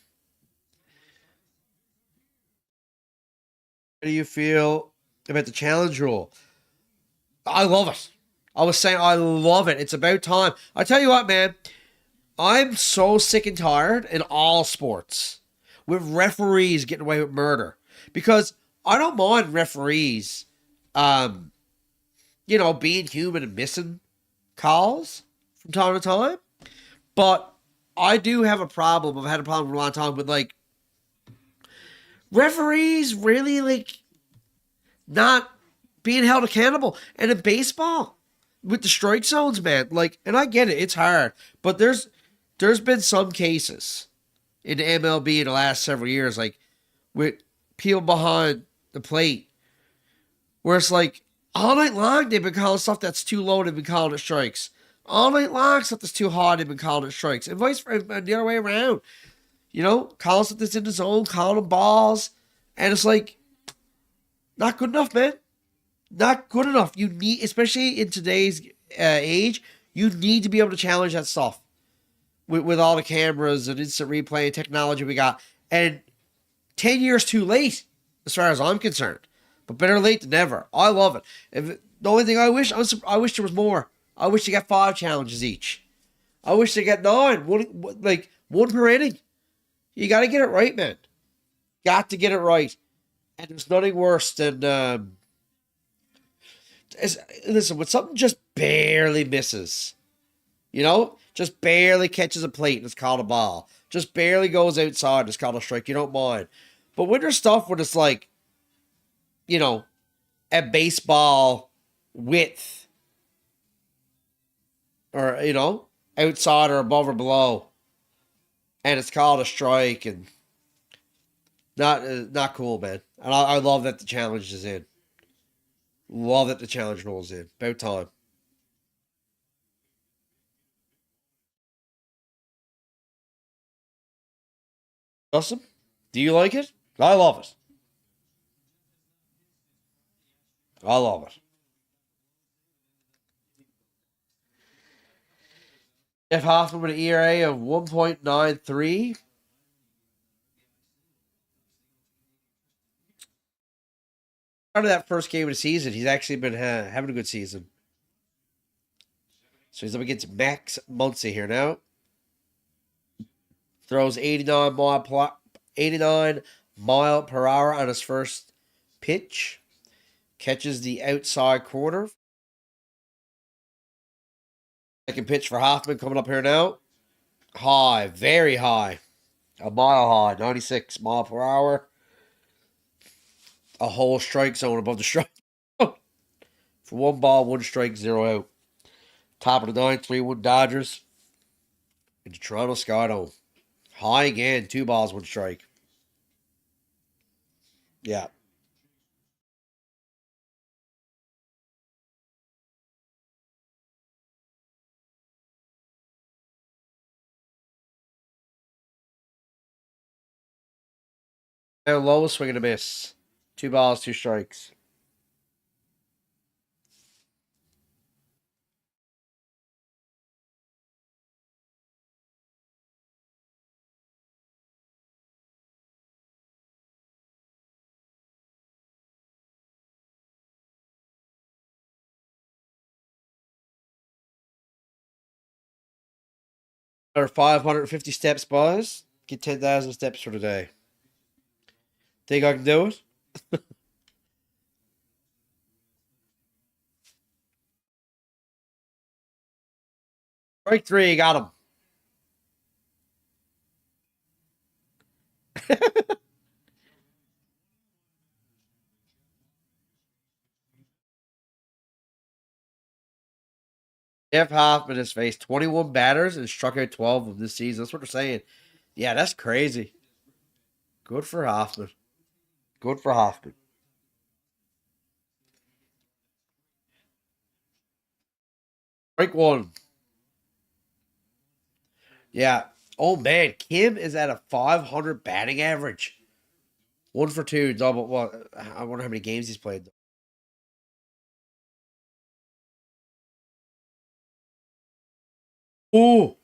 How do you feel about the challenge rule? I love it. I was saying I love it. It's about time. I tell you what, man. I'm so sick and tired in all sports with referees getting away with murder. Because I don't mind referees, being human and missing calls from time to time. But I do have a problem. I've had a problem for a long time with, referees really, not being held accountable. And in baseball, with the strike zones, man, and I get it, it's hard. But there's been some cases in the MLB in the last several years, with people behind the plate, where it's all night long they've been calling stuff that's too low, they've been calling it strikes. All night long, stuff that's too hard, they've been calling it strikes. And vice versa, the other way around. Calling stuff that's in the zone, calling them balls. And it's not good enough, man. Not good enough. You need, especially in today's age, you need to be able to challenge that stuff. with all the cameras and instant replay and technology we got. And 10 years too late, as far as I'm concerned. But better late than never. I love it. The only thing I wish there was more. I wish they got 5 challenges each. I wish they got 9. One per inning. You got to get it right, man. Got to get it right. And there's nothing worse than listen, when something just barely misses, just barely catches a plate and it's called a ball, just barely goes outside and it's called a strike, you don't mind. But when there's stuff when it's like, a baseball width or, outside or above or below, and it's called a strike and not cool, man. And I love that the challenge is in. Love that the challenge rolls in. About time. Awesome. Do you like it? I love it. I love it. Jeff Hoffman with an ERA of 1.93. Out of that first game of the season, he's actually been having a good season. So he's up against Max Muncy here now. Throws 89 mile per hour on his first pitch. Catches the outside corner. Second pitch for Hoffman coming up here now. High, very high. A mile high, 96 mile per hour. A whole strike zone above the strike. For 1 ball, 1 strike, 0 out. Top of the 9, 3-1 Dodgers. Into Toronto Sky Dome. High again, 2 balls, 1 strike. Yeah. Now low swing and a miss. 2 balls, 2 strikes. Or 550 steps, boys. Get 10,000 steps for today. Think I can do it? Strike 3, got him. Jeff Hoffman has faced 21 batters and struck out 12 of them this season. That's what they're saying. Yeah, that's crazy. Good for Hoffman. Good for Hoffman. Strike 1. Yeah. Oh, man. Kim is at a 500 batting average. 1 for 2, double. Well, I wonder how many games he's played. Ooh.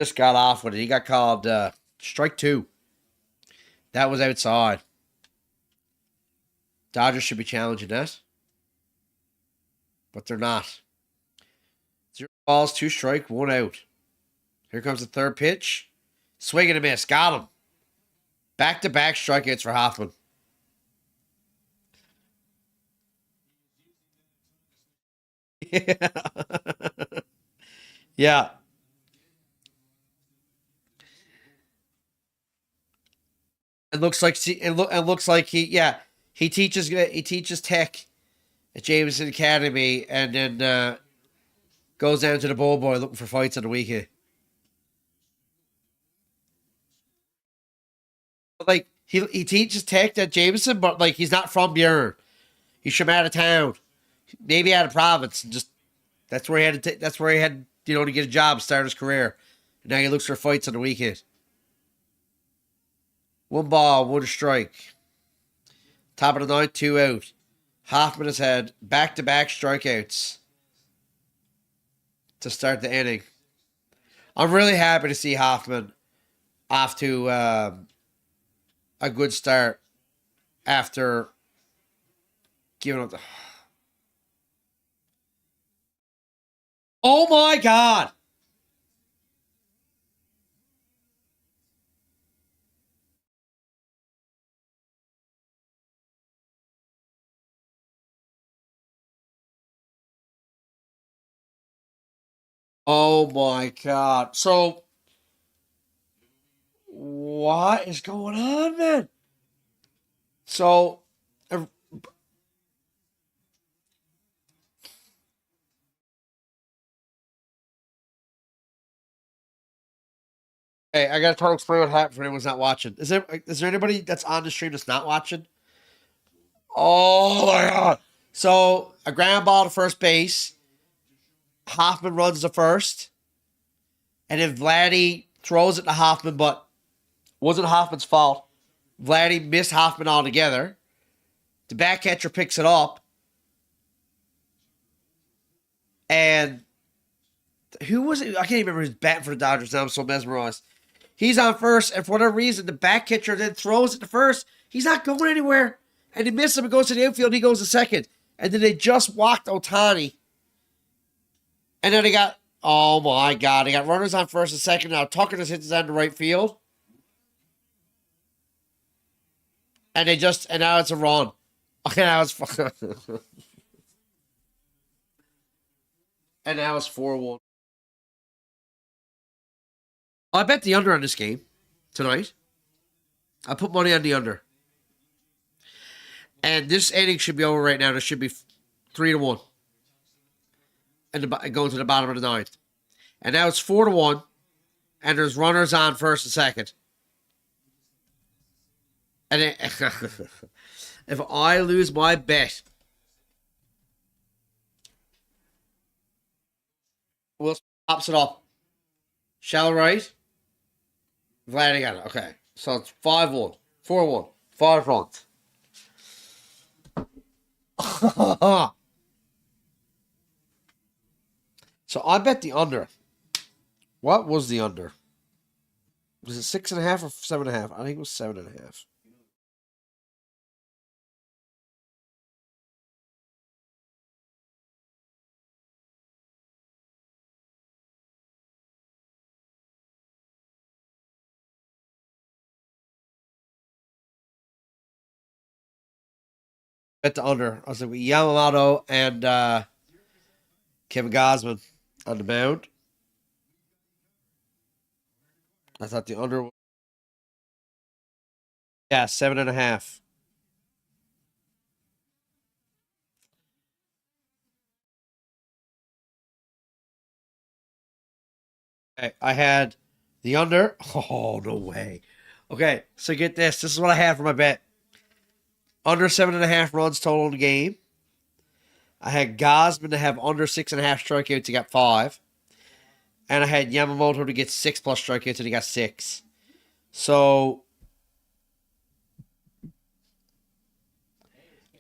Just got off with it. He got called strike 2. That was outside. Dodgers should be challenging that. But they're not. 0 balls, 2 strike, 1 out. Here comes the third pitch. Swing and a miss. Got him. Back-to-back strikeouts for Hoffman. Yeah. It looks like he teaches tech at Jameson Academy and then goes down to the ball boy looking for fights on the weekend. Like he teaches tech at Jameson, but like he's not from Bjorn. He's from out of town, maybe out of province. And just that's where he had that's where he had to get a job, start his career. And now he looks for fights on the weekend. 1 ball, 1 strike. Top of the 9, 2 out. Hoffman has had back-to-back strikeouts to start the inning. I'm really happy to see Hoffman off to a good start after giving up the. Oh my God! Oh my God! So what is going on, man? So, hey, I gotta try to explain what happened for anyone who's not watching. Is there anybody that's on the stream that's not watching? Oh my God! So a ground ball to first base. Hoffman runs the first, and then Vladdy throws it to Hoffman, but wasn't Hoffman's fault. Vladdy missed Hoffman altogether. The back catcher picks it up, and who was it? I can't even remember who's batting for the Dodgers now. I'm so mesmerized. He's on first, and for whatever reason, the back catcher then throws it to first. He's not going anywhere. And he misses him and goes to the infield. He goes to second. And then they just walked Otani. And then they got, oh my God, they got runners on first and second. Now Tucker just hits his end to right field. And now it's a run. Okay, now it's, and now it's 4-1. I bet the under on this game tonight. I put money on the under. And this inning should be over right now. There should be 3-1. And going to the bottom of the ninth. And now it's 4-1. And there's runners on first and second. And it, if I lose my bet, Will pops it up. Shallow right. Vladdy got it. Okay. So it's 5-1. 4-1. 5 runs. So I bet the under. What was the under? Was it 6.5 or 7.5? I think it was 7.5. Bet the under. I was like with Yamamoto and Kevin Gausman on the mound. I thought the under. Yeah, 7.5. Okay, I had the under. Oh, no way. Okay, so get this. This is what I had for my bet. Under 7.5 runs total in the game. I had Gausman to have under 6.5 strikeouts. He got 5. And I had Yamamoto to get 6 plus strikeouts, and he got 6. So,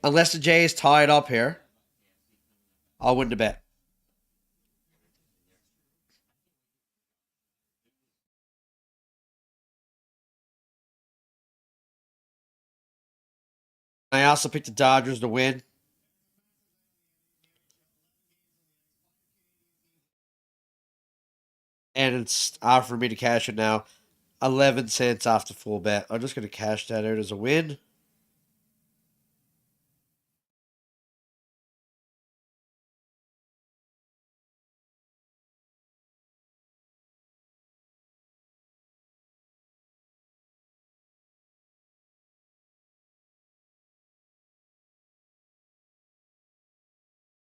unless the Jays tie it up here, I'll win the bet. I also picked the Dodgers to win. And it's off for me to cash it now. 11 cents off the full bet. I'm just going to cash that out as a win.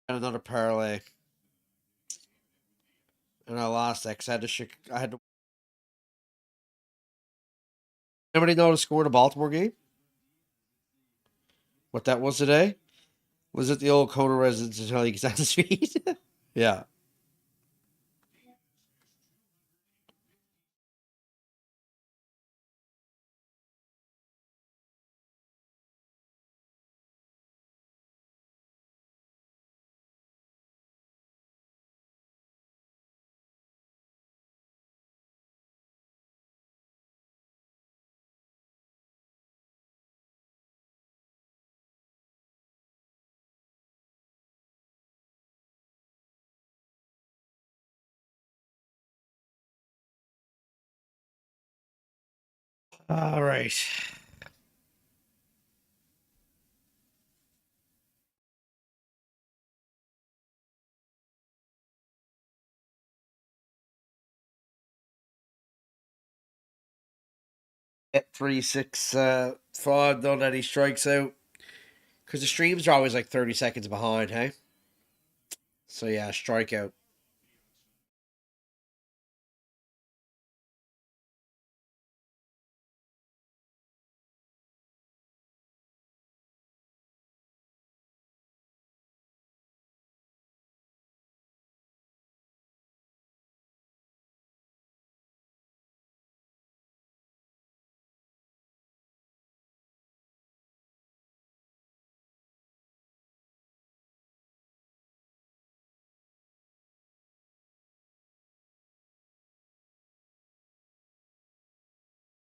And another parlay. And I lost that because I had to. Anybody know the score in the Baltimore game? What that was today? Was it the old Kona residence until he gets on his feet? Yeah. All right. At 3 6 5, though, that he strikes out. Because the streams are always like 30 seconds behind, hey? So yeah, strikeout.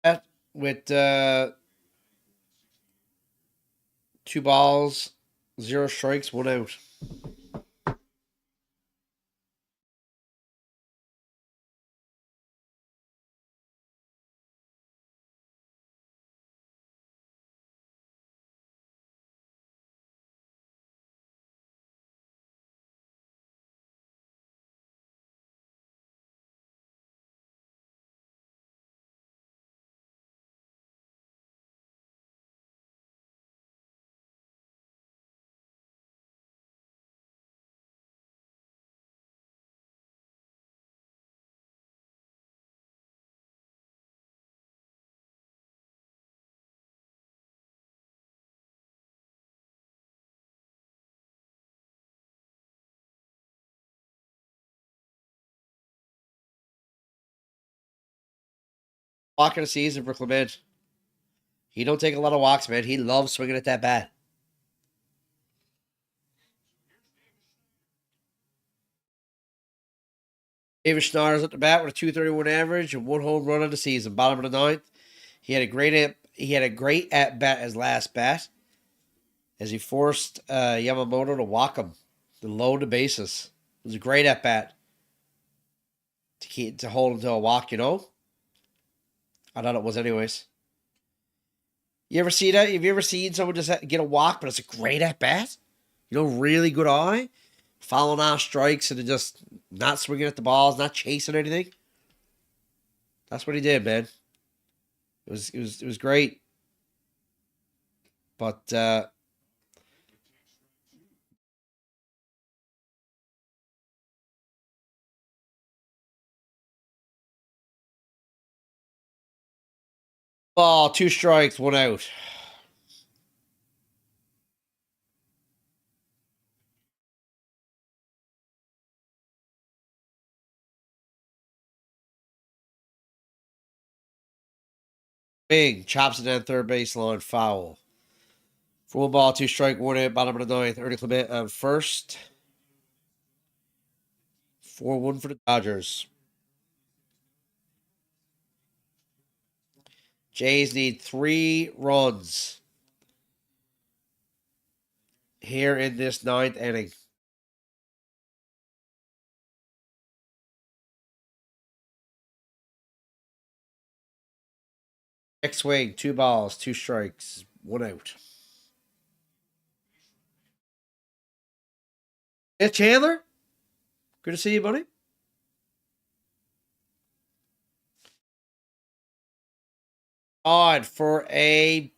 That with 2 balls, 0 strikes, 1 out. Walk in the season for Clement. He don't take a lot of walks, man. He loves swinging at that bat. David Schnarr's at the bat with a 231 average and 1 home run on the season. Bottom of the ninth. He had a great at bat as last bat as he forced Yamamoto to walk him to load the bases. It was a great at bat to hold him to a walk. I thought it was anyways. You ever see that? Have you ever seen someone just get a walk, but it's a great at bat? Really good eye, following off strikes and just not swinging at the balls, not chasing anything. That's what he did, man. It was great. But ball, 2 strikes, 1 out. Bing chops it down third baseline, foul. For 1 ball, 2 strike, 1 out. Bottom of the ninth. Ernie Clement on first. 4-1 for the Dodgers. Jays need 3 runs here in this ninth inning. Next swing, 2 balls, 2 strikes, 1 out. Hey, Chandler, good to see you, buddy. Odd for a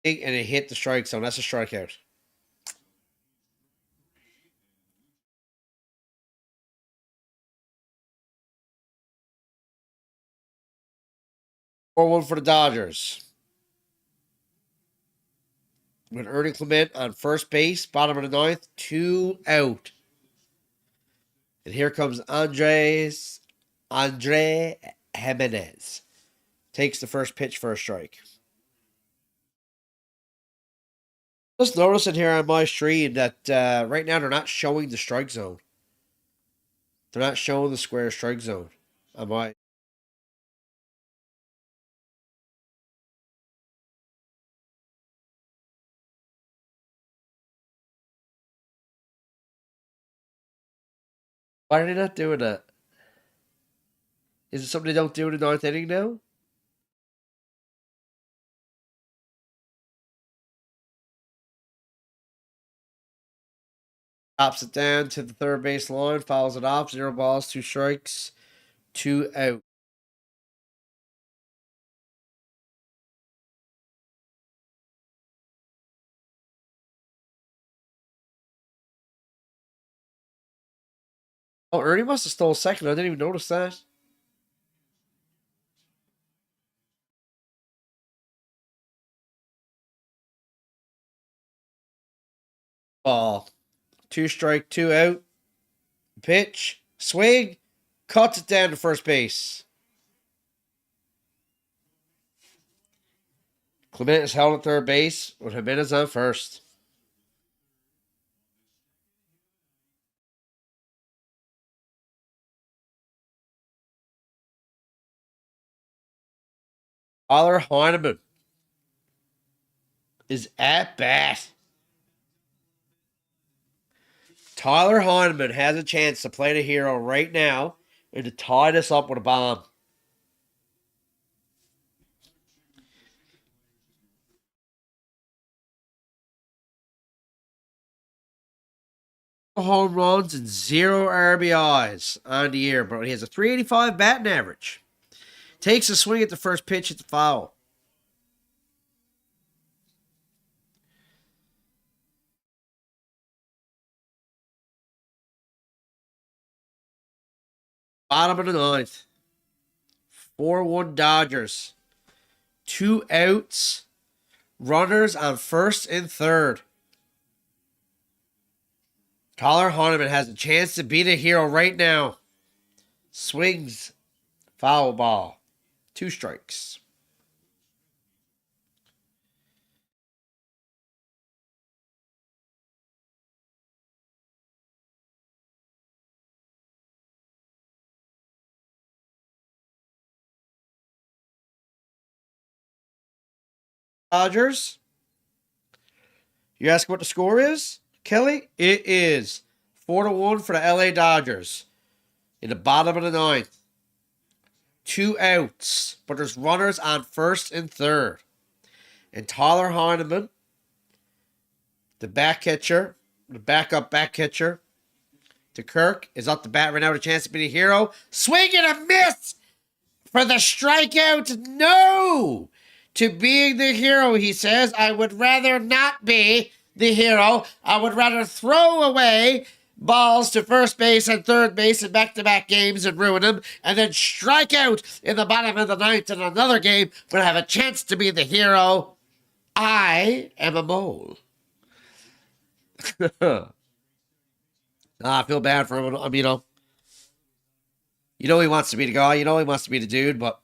and it hit the strike zone. That's a strikeout. 4-1 for the Dodgers. With Ernie Clement on first base, bottom of the ninth, 2 out. And here comes Andre Jimenez. Takes the first pitch for a strike. Just noticing here on my stream that right now they're not showing the strike zone. They're not showing the square strike zone on my. Why are they not doing that? Is it something they don't do in the ninth inning now? Pops it down to the third base line, fouls it off, 0 balls, 2 strikes, 2 out. Oh, Ernie must have stole second. I didn't even notice that. Ball. 2 strike, 2 out. Pitch. Swing. Cuts it down to first base. Clement is held at third base with Jimenez on first. Tyler Heineman is at bat. Tyler Heineman has a chance to play the hero right now and to tie this up with a bomb. Home runs and 0 RBIs on the year, but he has a 385 batting average. Takes a swing at the first pitch at the foul. Bottom of the ninth. 4-1 Dodgers. 2 outs. Runners on first and third. Tyler Heineman has a chance to be the hero right now. Swings. Foul ball. 2 strikes. Dodgers. You ask what the score is, Kelly? It is 4-1 for the LA Dodgers in the bottom of the ninth. 2 outs, but there's runners on first and third. And Tyler Heineman, the backup back catcher to Kirk, is up the bat right now with a chance to be the hero. Swing and a miss for the strikeout. No! To being the hero, he says, I would rather not be the hero. I would rather throw away balls to first base and third base in back-to-back games and ruin them, and then strike out in the bottom of the ninth in another game when I have a chance to be the hero. I am a mole. I feel bad for him. He wants to be the guy. He wants to be the dude, but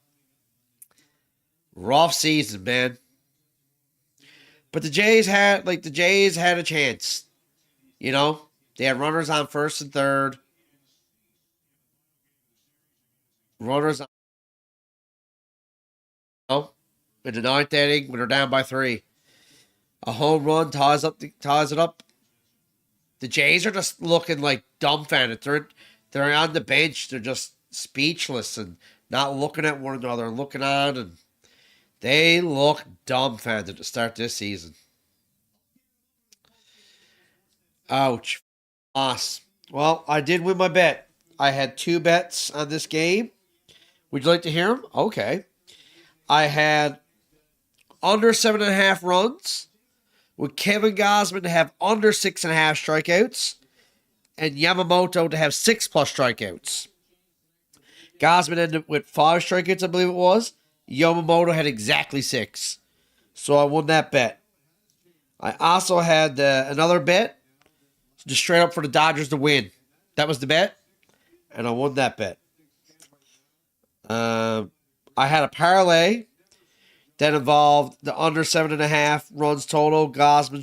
rough season, man. But the Jays had a chance. They had runners on first and third. Runners on in the ninth inning when they're down by 3. A home run ties it up. The Jays are just looking like dumbfounded. They're on the bench. They're just speechless and not looking at one another, looking on, and they look dumbfounded to start this season. Ouch. Loss. Well, I did win my bet. I had 2 bets on this game. Would you like to hear them? Okay. I had under 7.5 runs with Kevin Gausman to have under 6.5 strikeouts and Yamamoto to have 6+ strikeouts. Gausman ended with 5 strikeouts, I believe it was. Yamamoto had exactly 6. So I won that bet. I also had another bet just straight up for the Dodgers to win. That was the bet, and I won that bet. I had a parlay that involved the under 7.5 runs total. Gausman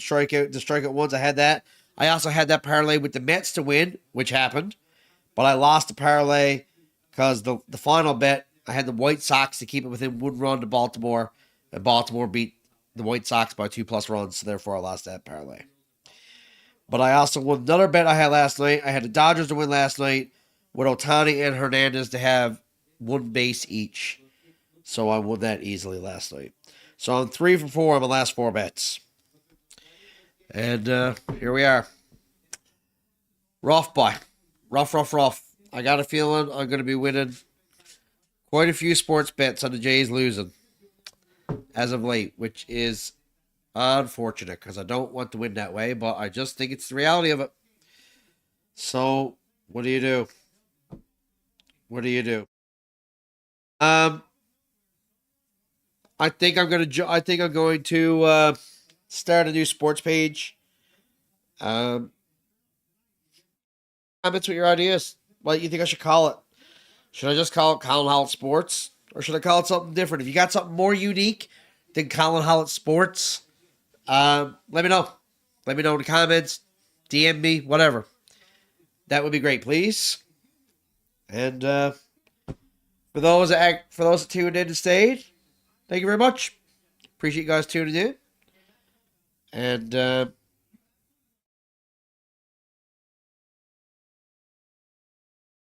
the strikeout ones. I had that. I also had that parlay with the Mets to win, which happened, but I lost the parlay because the final bet I had the White Sox to keep it within 1 run to Baltimore, and Baltimore beat the White Sox by 2+ runs, so therefore I lost that parlay. But I also won another bet I had last night. I had the Dodgers to win last night with Otani and Hernandez to have one base each. So I won that easily last night. So I'm 3 for 4 on my last 4 bets. And here we are. Rough boy. Rough. I got a feeling I'm going to be winning quite a few sports bets on the Jays losing as of late, which is unfortunate because I don't want to win that way, but I just think it's the reality of it. So, what do you do? What do you do? Um, I think I'm gonna. I think I'm going to start a new sports page. Um, comments with your ideas. What you think I should call it? Should I just call it Colin Howell Sports, or should I call it something different? If you got something more unique than Colin Howell Sports, let me know. Let me know in the comments. DM me, whatever. That would be great, please. And for those that tuned in and stayed, thank you very much. Appreciate you guys tuning in. And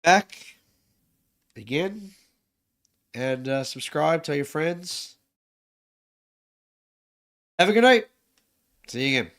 back again. And subscribe. Tell your friends. Have a good night. See you again.